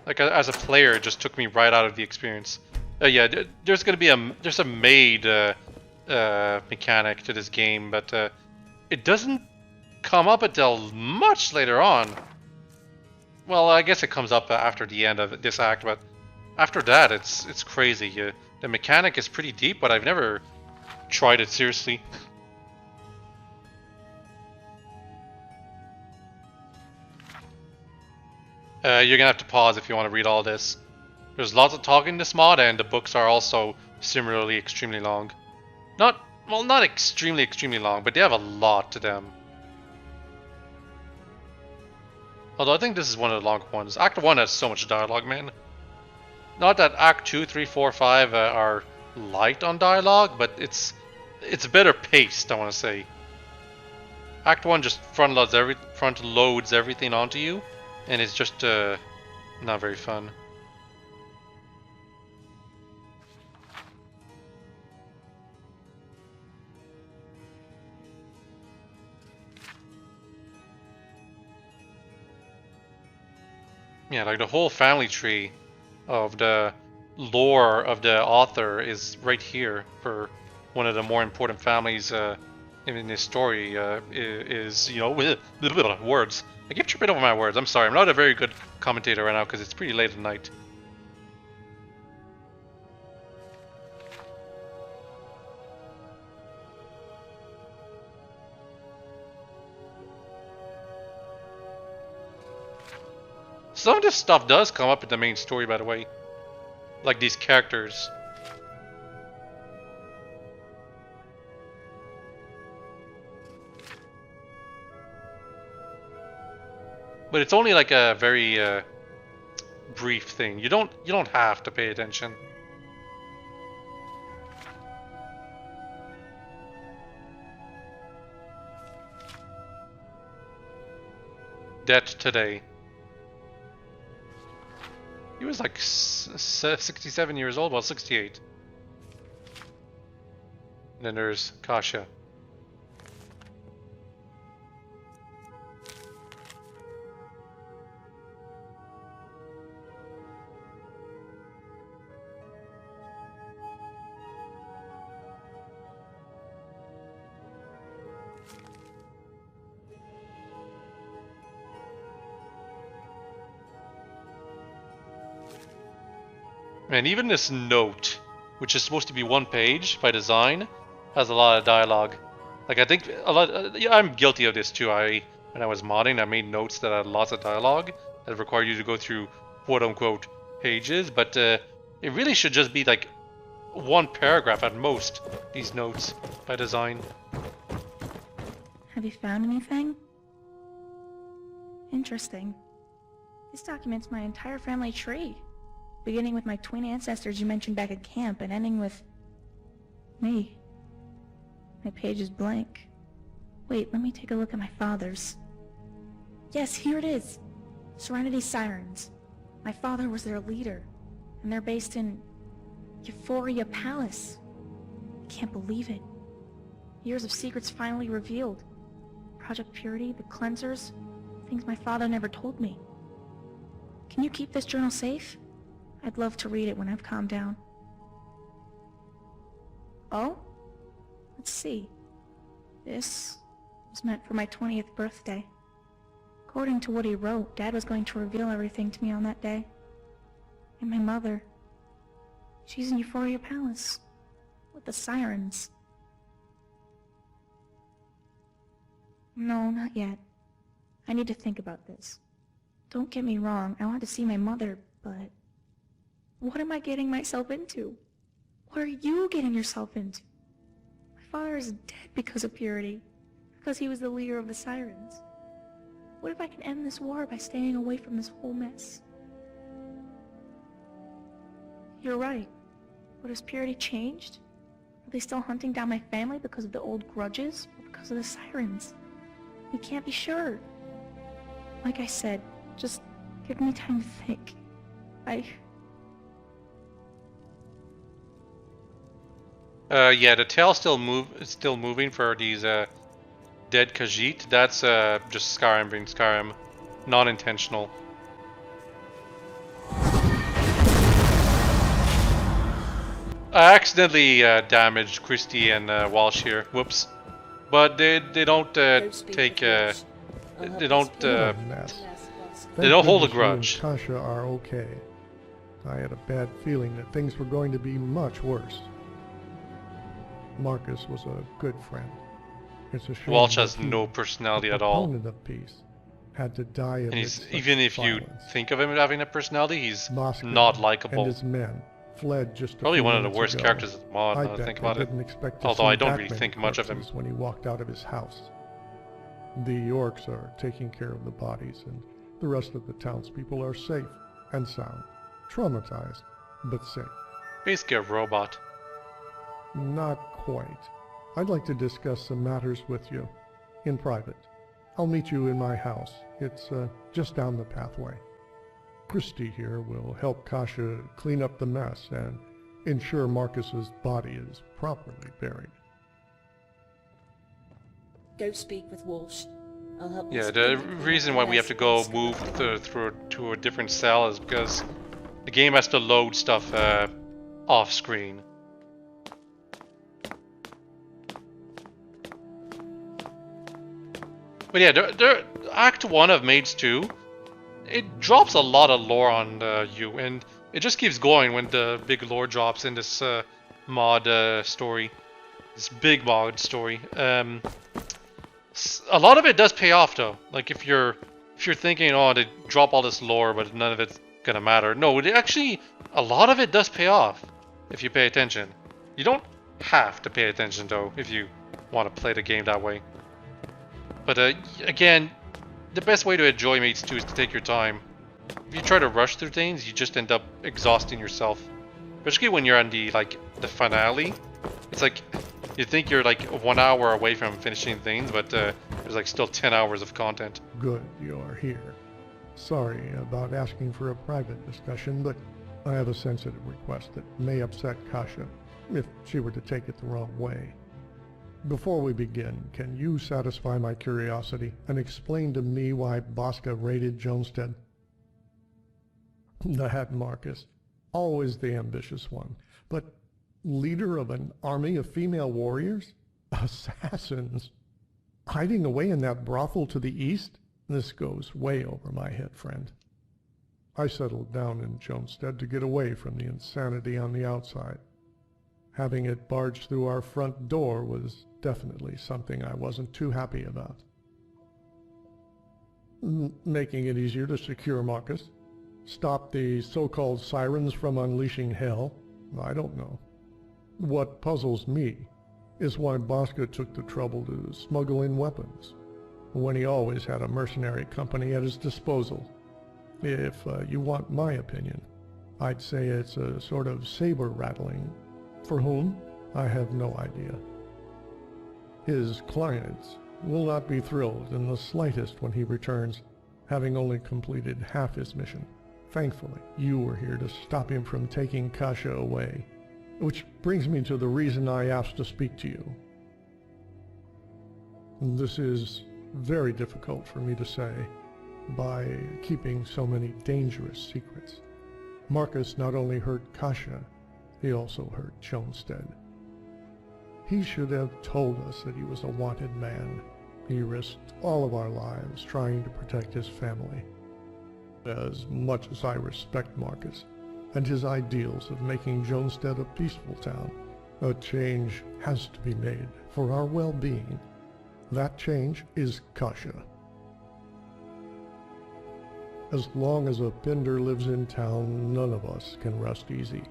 Like as a player, it just took me right out of the experience. Yeah, there's gonna be a maid mechanic to this game, but it doesn't come up until much later on. Well, I guess it comes up after the end of this act, but after that, it's crazy. The mechanic is pretty deep, but I've never tried it seriously. You're gonna have to pause if you want to read all this. There's lots of talking in this mod, and the books are also similarly extremely long. Not extremely long, but they have a lot to them. Although I think this is one of the longer ones. Act 1 has so much dialogue, man. Not that Act 2, 3, 4, 5 are light on dialogue, but it's better paced, I want to say. Act 1 just front loads everything onto you, and it's just not very fun. Yeah, like the whole family tree of the lore of the author is right here for one of the more important families in this story. Is, you know, words. I keep tripping over my words. I'm sorry. I'm not a very good commentator right now because it's pretty late at night. Some of this stuff does come up in the main story, by the way. Like these characters. But it's only like a very brief thing. You don't have to pay attention. Debt today. He was like 67 years old, well, 68. And then there's Kasha. And even this note, which is supposed to be one page by design, has a lot of dialogue. Like I think a lot. Yeah, I'm guilty of this too. When I was modding, I made notes that had lots of dialogue that require you to go through quote-unquote pages, but it really should just be like one paragraph at most. These notes by design. Have you found anything? Interesting. This documents my entire family tree. Beginning with my twin ancestors you mentioned back at camp, and ending with me. My page is blank. Wait, let me take a look at my father's. Yes, here it is. Serenity Sirens. My father was their leader, and they're based in Euphoria Palace. I can't believe it. Years of secrets finally revealed. Project Purity, the cleansers, things my father never told me. Can you keep this journal safe? I'd love to read it when I've calmed down. Oh? Let's see. This was meant for my 20th birthday. According to what he wrote, Dad was going to reveal everything to me on that day. And my mother, she's in Euphoria Palace, with the sirens. No, not yet. I need to think about this. Don't get me wrong, I want to see my mother, but... what am I getting myself into? What are you getting yourself into? My father is dead because of Purity, because he was the leader of the Sirens. What if I can end this war by staying away from this whole mess? You're right. But has Purity changed? Are they still hunting down my family because of the old grudges, or because of the Sirens? We can't be sure. Like I said, just give me time to think. Yeah, the tail's still moving for these dead Khajiit. That's just Skyrim being Skyrim, non-intentional. I accidentally damaged Christie and Walsh here. Whoops. But they don't take they don't they don't hold a grudge. You and Kasha are okay. I had a bad feeling that things were going to be much worse. Marcus was a good friend. It's a shame Walsh that has he, no personality the at all. proponent of peace, had to die And amidst he's, such even if you violence. think of him having a personality, he's Moscow not likable. and his men fled just a Probably few one of the minutes worst ago. characters in the mod, I now that I bet think they about it. didn't expect to Although see I don't that really many think much of him. corpses when he walked out of his house. The orcs are taking care of the bodies, and the rest of the townspeople are safe and sound. Traumatized, but safe. Basically a robot. Not quite. I'd like to discuss some matters with you, in private. I'll meet you in my house. It's just down the pathway. Christie here will help Kasha clean up the mess and ensure Marcus's body is properly buried. Go speak with Walsh. I'll help. Yeah, the reason why we have to go move to a different cell is because the game has to load stuff off screen. But yeah, Act 1 of Maids 2, it drops a lot of lore on you, and it just keeps going when the big lore drops in this mod story. This big mod story. A lot of it does pay off though. Like if you're thinking, oh, they drop all this lore, but none of it's gonna matter. No, actually, a lot of it does pay off if you pay attention. You don't have to pay attention though if you want to play the game that way. But again, the best way to enjoy Maids 2 is to take your time. If you try to rush through things, you just end up exhausting yourself. Especially when you're on the finale. It's like you think you're like 1 hour away from finishing things, but there's like still 10 hours of content. Good, you're here. Sorry about asking for a private discussion, but I have a sensitive request that may upset Kasha if she were to take it the wrong way. Before we begin, can you satisfy my curiosity and explain to me why Bosca raided Jonestead? That Marcus, always the ambitious one, but leader of an army of female warriors? Assassins? Hiding away in that brothel to the east? This goes way over my head, friend. I settled down in Jonestead to get away from the insanity on the outside. Having it barge through our front door was definitely something I wasn't too happy about. Making it easier to secure Marcus? Stop the so-called sirens from unleashing hell? I don't know. What puzzles me is why Bosca took the trouble to smuggle in weapons, when he always had a mercenary company at his disposal. If you want my opinion, I'd say it's a sort of saber-rattling. For whom? I have no idea. His clients will not be thrilled in the slightest when he returns, having only completed half his mission. Thankfully, you were here to stop him from taking Kasha away. Which brings me to the reason I asked to speak to you. This is very difficult for me to say, by keeping so many dangerous secrets. Marcus not only hurt Kasha, he also hurt Jonestead. He should have told us that he was a wanted man. He risked all of our lives trying to protect his family. As much as I respect Marcus and his ideals of making Jonestead a peaceful town, a change has to be made for our well-being. That change is Kasha. As long as a Pinder lives in town, none of us can rest easy.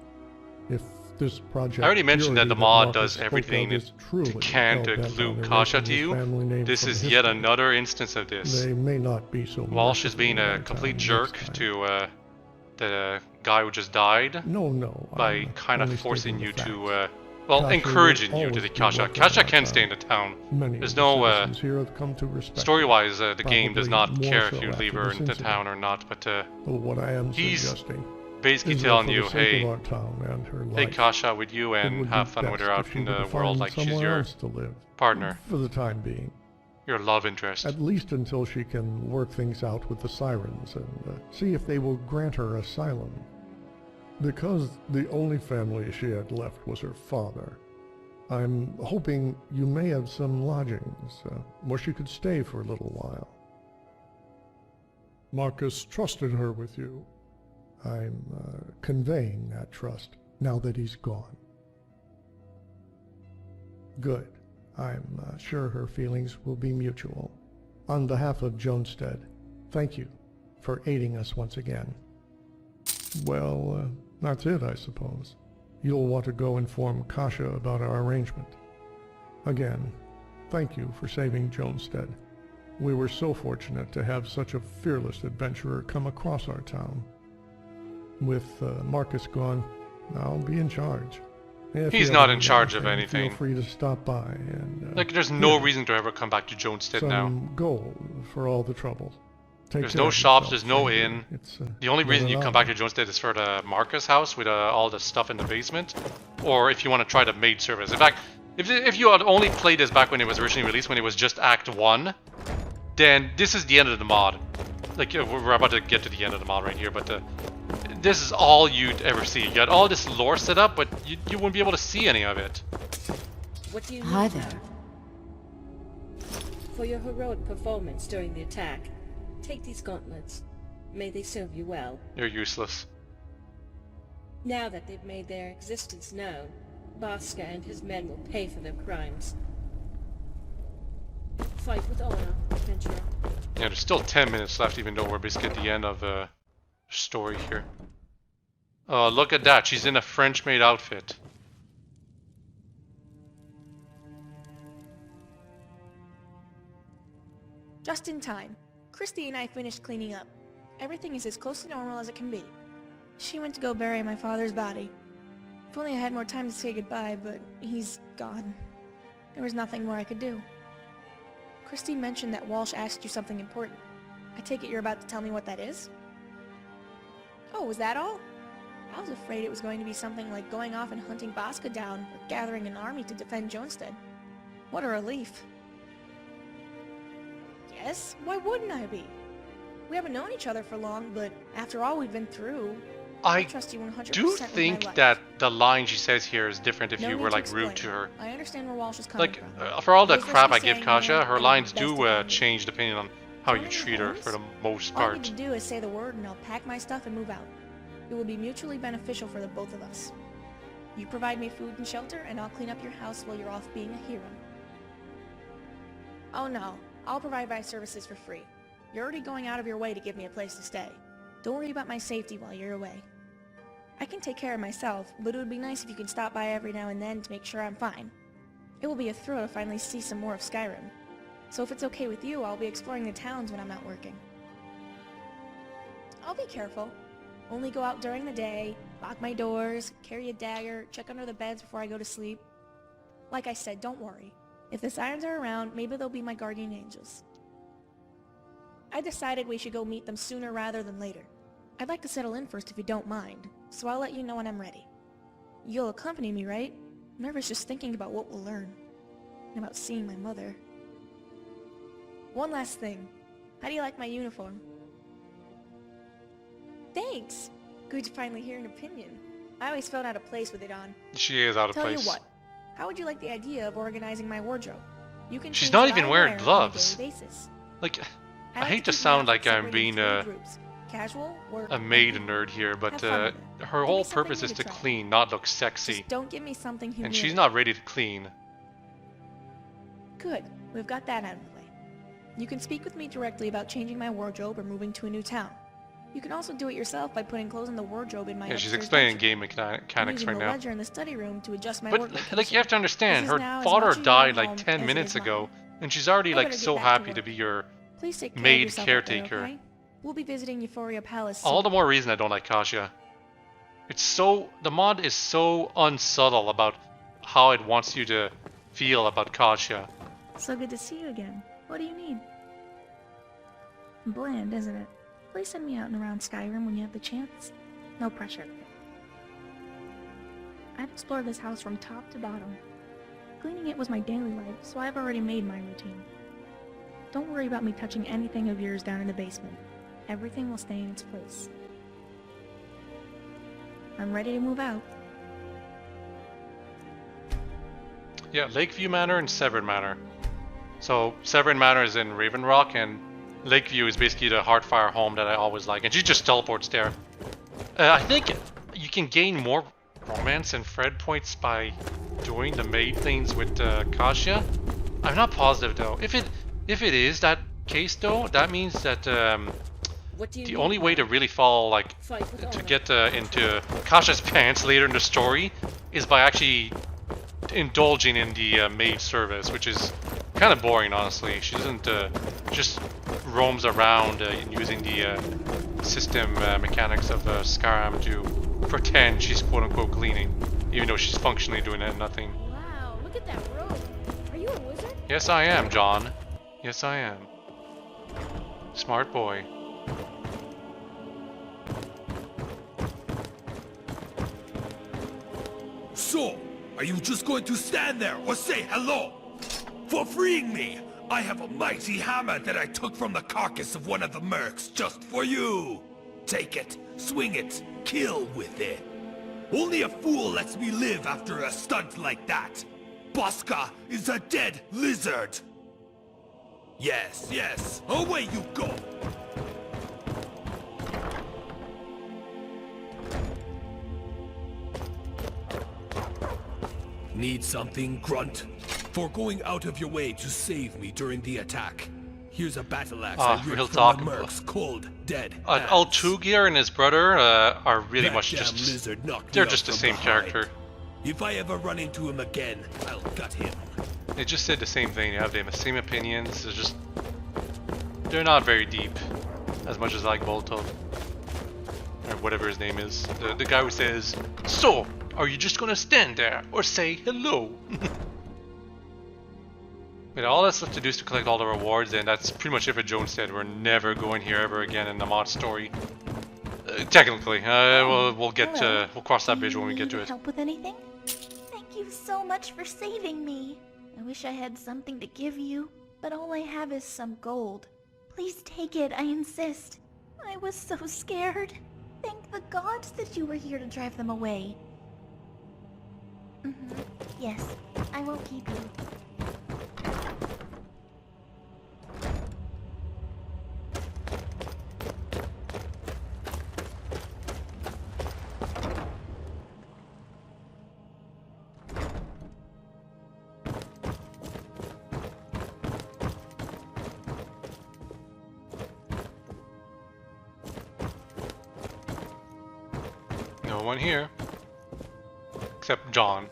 If this project I already mentioned that the mod does spoke everything of is truly it can to hell-bent glue on Kasha erasing to his you. family name This from is history, yet another instance of this. they may not be so Walsh is merciful being in a our complete town jerk next time. to the guy who just died. No, by I'm kind of only forcing stating you the to, facts. well, Kasha encouraging will you to always the be Kasha. welcome Kasha in our can town. stay in the town. Many There's of the no, citizens here have come to respect story-wise, her, the game does probably not more care so if you after leave her this in the incident. town or not, but Well, what I am he's suggesting basically is that telling for you, the sake hey, of our town and her take life, Kasha with you it and would have be fun with her best out if she in were the to world find like she's somewhere your else to live, partner, for the time being. your love interest. At least until she can work things out with the sirens and see if they will grant her asylum. Because the only family she had left was her father, I'm hoping you may have some lodgings where she could stay for a little while. Marcus trusted her with you. I'm conveying that trust now that he's gone. Good. I'm sure her feelings will be mutual. On behalf of Jonestead, thank you for aiding us once again. Well, that's it, I suppose. You'll want to go inform Kasha about our arrangement. Again, thank you for saving Jonestead. We were so fortunate to have such a fearless adventurer come across our town. With Marcus gone, I'll be in charge. If He's you not ever in need charge of anything, anything. Feel free to stop by and... Like, there's no here, reason to ever come back to Jonestead now. some gold for all the trouble. Take There's care no of shops, yourself, there's no stranger. inn. It's, The only been reason an you come honor. back to Jonestead is for the Marcus house with all the stuff in the basement, or if you want to try the maid service. In fact, if you had only played this back when it was originally released, when it was just Act 1, then this is the end of the mod. Like, we're about to get to the end of the mod right here, but this is all you'd ever see. You got all this lore set up, but you wouldn't be able to see any of it. What do you need? Hi there. For your heroic performance during the attack, take these gauntlets. May they serve you well. You're useless. Now that they've made their existence known, Bosca and his men will pay for their crimes. Fight with honor, adventurer. Yeah, there's still 10 minutes left, even though we're basically at the end of the story here. Oh, look at that. She's in a French-made outfit. Just in time. Christy and I finished cleaning up. Everything is as close to normal as it can be. She went to go bury my father's body. If only I had more time to say goodbye, but he's gone. There was nothing more I could do. Christy mentioned that Walsh asked you something important. I take it you're about to tell me what that is? Oh, was that all? I was afraid it was going to be something like going off and hunting Bosca down, or gathering an army to defend Jonestead. What a relief. Yes, why wouldn't I be? We haven't known each other for long, but after all we've been through, I trust you 100% do with my think life. that the line she says here is different if No you need were to like rude explain. to her. I understand where Walsh is coming Like, from. for all the It is crap I risky give saying Kasha, no, her but lines it's best do to find change depending on how you Joining treat her homes? for the most All you part. need to do is say the word and I'll pack my stuff and move out. It will be mutually beneficial for the both of us. You provide me food and shelter, and I'll clean up your house while you're off being a hero. Oh no, I'll provide my services for free. You're already going out of your way to give me a place to stay. Don't worry about my safety while you're away. I can take care of myself, but it would be nice if you could stop by every now and then to make sure I'm fine. It will be a thrill to finally see some more of Skyrim. So if it's okay with you, I'll be exploring the towns when I'm not working. I'll be careful. Only go out during the day, lock my doors, carry a dagger, check under the beds before I go to sleep. Like I said, don't worry. If the sirens are around, maybe they'll be my guardian angels. I decided we should go meet them sooner rather than later. I'd like to settle in first if you don't mind, so I'll let you know when I'm ready. You'll accompany me, right? I'm nervous just thinking about what we'll learn. And about seeing my mother. One last thing. How do you like my uniform? Thanks! Good to finally hear an opinion. I always felt out of place with it on. She is out of Tell place. you what, how would you like the idea of organizing my wardrobe? You can She's choose not what even I wearing wear on a gloves. daily basis. Like, I like hate to to keep my sound like outfits I'm separated being into three groups. Casual, work, a maid nerd here, but Have fun with it. her Give me whole something purpose new is to to try. clean, not look sexy. Just don't give me something And humiliating. she's not ready to clean. Good. We've got that out of the way. You can speak with me directly about changing my wardrobe or moving to a new town. You can also do it yourself by putting clothes in the wardrobe in my Yeah, she's upstairs explaining bedroom. game I'm mechanics using right the now. ledger in the study room to adjust my But work like, location. you have to understand, This her is now as father much your died home like 10 as it minutes is ago, mine. and she's already I like better get so back to happy to work. be your Please take care of maid yourself out there, caretaker. okay? We'll be visiting Euphoria Palace All soon. the more reason I don't like Kasha. It's so, the mod is so unsubtle about how it wants you to feel about Kasha. So good to see you again. What do you need? Bland, isn't it? Please send me out and around Skyrim when you have the chance. No pressure. I've explored this house from top to bottom. Cleaning it was my daily life, so I've already made my routine. Don't worry about me touching anything of yours down in the basement. Everything will stay in its place. I'm ready to move out. Yeah, Lakeview Manor and Severn Manor. So Severn Manor is in Raven Rock, and Lakeview is basically the Heartfire home that I always like, and she just teleports there. I think you can gain more romance and Fred points by doing the maid things with Kasia. I'm not positive though. If it is that case though, that means that the only way to really fall to get into Kasia's pants later in the story is by actually indulging in the maid service, which is kind of boring, honestly. She doesn't just roams around using the system mechanics of Skyrim to pretend she's quote-unquote cleaning, even though she's functionally doing nothing. Wow, look at that robe. Are you a wizard? Yes, I am, John. Yes, I am. Smart boy. So, are you just going to stand there or say hello? For freeing me, I have a mighty hammer that I took from the carcass of one of the mercs just for you. Take it, swing it, kill with it. Only a fool lets me live after a stunt like that. Bosca is a dead lizard. Yes, yes, away you go. Need something, Grunt? For going out of your way to save me during the attack. Here's a battle axe I ripped from the mercs cold, dead. Altugir and his brother are really much just... They're just the same character. If I ever run into him again, I'll gut him. They just said the same thing. They have the same opinions. They're just... They're not very deep. As much as I like Bolto. Or whatever his name is. The guy who says, "So, are you just gonna stand there or say hello?" But all that's left to do is to collect all the rewards, and that's pretty much it for Jones said. We're never going here ever again in the mod story. Technically, we'll get to, we'll cross that bridge when we get to it. Help with anything? Thank you so much for saving me. I wish I had something to give you, but all I have is some gold. Please take it, I insist. I was so scared. Thank the gods that you were here to drive them away. Yes, I won't keep you. No one here. Except John.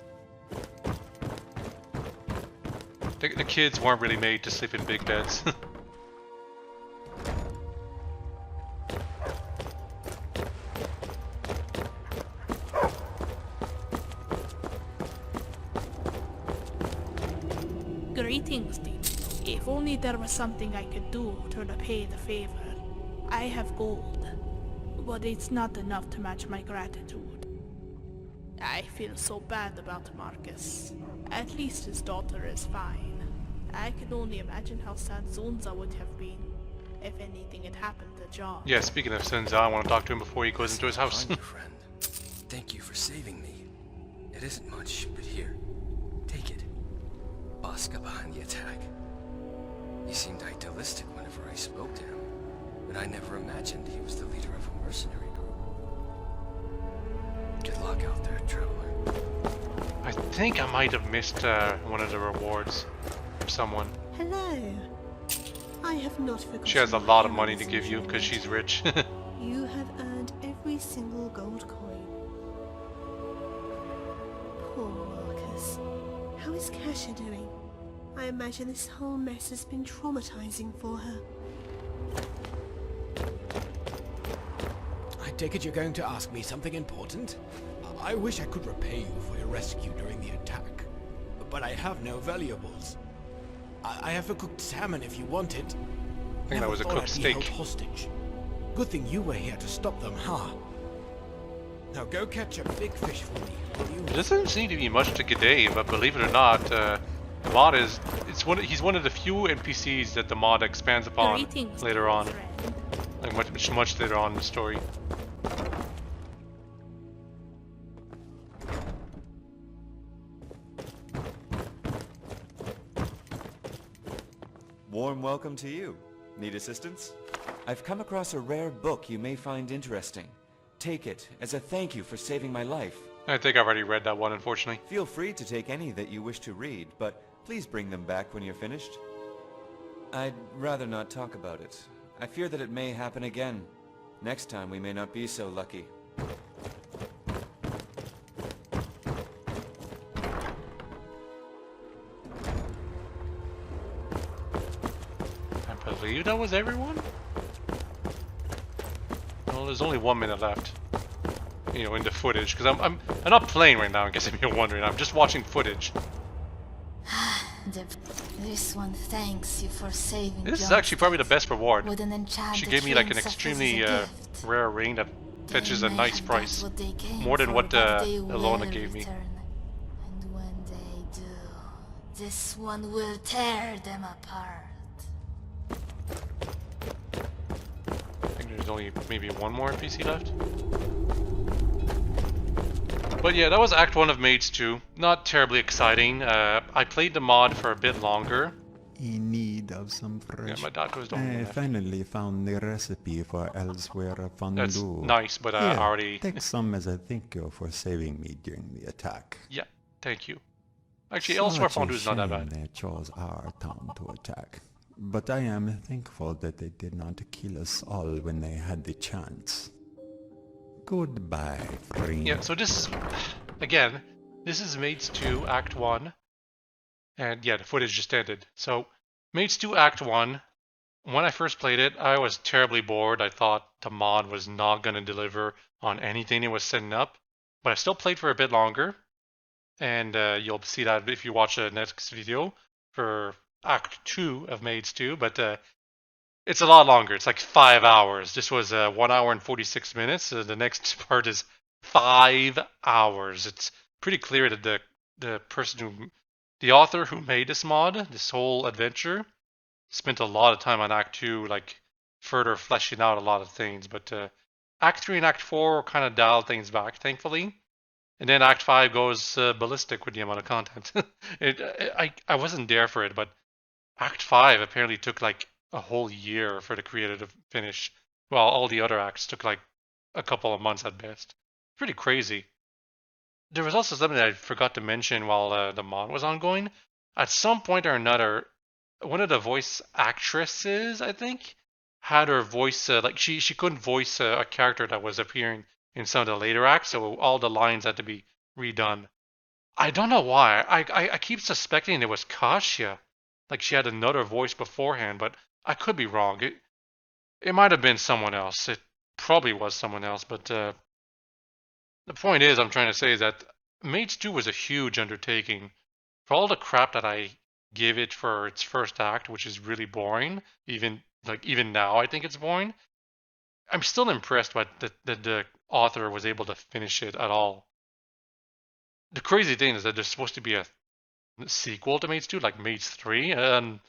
The kids weren't really made to sleep in big beds. Greetings, Dean. If only there was something I could do to repay the favor. I have gold, but it's not enough to match my gratitude. I feel so bad about Marcus. At least his daughter is fine. I can only imagine how sad Zunza would have been if anything had happened to John. Yeah, speaking of Zunza, I want to talk to him before he goes into his house. Friend, thank you for saving me. It isn't much, but here, take it. Bosca behind the attack. He seemed idealistic whenever I spoke to him, but I never imagined he was the leader of a mercenary group. Good luck out there, traveler. I think I might have missed one of the rewards from someone. Hello. I have not forgotten. She has a lot of money to give you because she's rich. You have earned every single gold coin. Poor Marcus. How is Kasia doing? I imagine this whole mess has been traumatizing for her. I take it you're going to ask me something important? I wish I could repay you for your rescue during the attack, but I have no valuables. I have a cooked salmon if you want it. I think that was a cooked steak. Hostage. Good thing you were here to stop them, huh? Now go catch a big fish for me, will you? There doesn't seem to be much to G'day, but believe it or not, the mod is he's one of the few NPCs that the mod expands upon later on, like much later on in the story. Warm welcome to you. Need assistance? I've come across a rare book you may find interesting. Take it as a thank you for saving my life. I think I've already read that one, unfortunately. Feel free to take any that you wish to read, but please bring them back when you're finished. I'd rather not talk about it. I fear that it may happen again. Next time we may not be so lucky. I believe that was everyone? Well, there's only 1 minute left. You know, in the footage, because I'm not playing right now, in case if you're wondering. I'm just watching footage. This one thanks you for saving. This is actually probably the best reward. With an enchanted She gave me like an ring extremely such as a gift. rare ring that fetches a nice price. What they came More than for, what but they Alona will gave me. return. And when they do, this one will tear them apart. I think there's only maybe one more NPC left. But yeah, that was Act 1 of Maids 2. Not terribly exciting. I played the mod for a bit longer. In need of some fresh... Yeah, my dad goes down I left. finally found the recipe for elsewhere fondue. That's nice, but I Here, already... take some as a thank you for saving me during the attack. Yeah, thank you. Actually, elsewhere fondue is not that bad. They chose our town to attack. But I am thankful that they did not kill us all when they had the chance. Goodbye, friend. Yeah, so this is, again, this is Maids 2 Act 1. And yeah, the footage just ended. So, Maids 2 Act 1, when I first played it, I was terribly bored. I thought the mod was not going to deliver on anything it was setting up. But I still played for a bit longer. And you'll see that if you watch the next video for Act 2 of Maids 2. But it's a lot longer. It's like 5 hours. This was 1 hour and 46 minutes. The next part is 5 hours. It's pretty clear that the author who made this mod, this whole adventure, spent a lot of time on Act 2, like further fleshing out a lot of things. But Act 3 and Act 4 kind of dialed things back, thankfully. And then Act 5 goes ballistic with the amount of content. I wasn't there for it, but Act 5 apparently took like a whole year for the creator to finish, while all the other acts took like a couple of months at best. Pretty crazy. There was also something that I forgot to mention while the mod was ongoing. At some point or another, one of the voice actresses, I think, had her voice, like she couldn't voice a character that was appearing in some of the later acts, so all the lines had to be redone. I don't know why. I keep suspecting it was Kasia. Like she had another voice beforehand, but I could be wrong. It might have been someone else. It probably was someone else, but the point is, I'm trying to say is that Maids 2 was a huge undertaking. For all the crap that I give it for its first act, which is really boring, even now I think it's boring, I'm still impressed by that the author was able to finish it at all. The crazy thing is that there's supposed to be a sequel to Maids 2, like Maids 3, and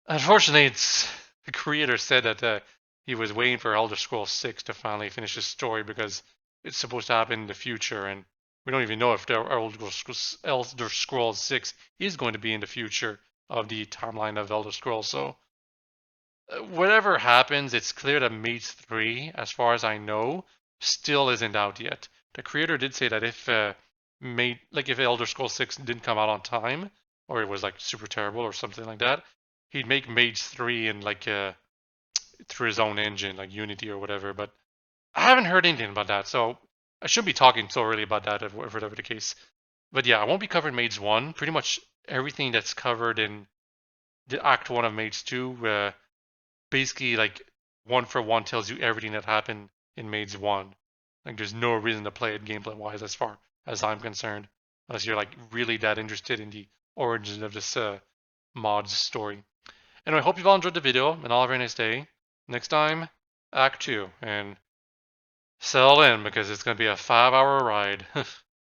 unfortunately, the creator said that he was waiting for Elder Scrolls 6 to finally finish his story because it's supposed to happen in the future, and we don't even know if the Elder Scrolls 6 is going to be in the future of the timeline of Elder Scrolls. So, whatever happens, it's clear that Maids 3, as far as I know, still isn't out yet. The creator did say that if Elder Scrolls 6 didn't come out on time, or it was like super terrible or something like that, he'd make Maids 3 in like through his own engine, like Unity or whatever. But I haven't heard anything about that, so I shouldn't be talking so early about that if whatever the case. But yeah, I won't be covering Maids 1. Pretty much everything that's covered in the Act 1 of Maids 2, basically like one for one tells you everything that happened in Maids 1. Like there's no reason to play it gameplay wise as far as I'm concerned, unless you're like really that interested in the origin of this mod's story. Anyway, I hope you've all enjoyed the video, and all have a very nice day. Next time, Act 2, and settle in because it's going to be a 5-hour ride.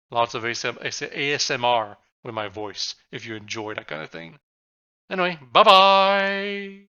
Lots of ASMR with my voice if you enjoy that kind of thing. Anyway, bye-bye!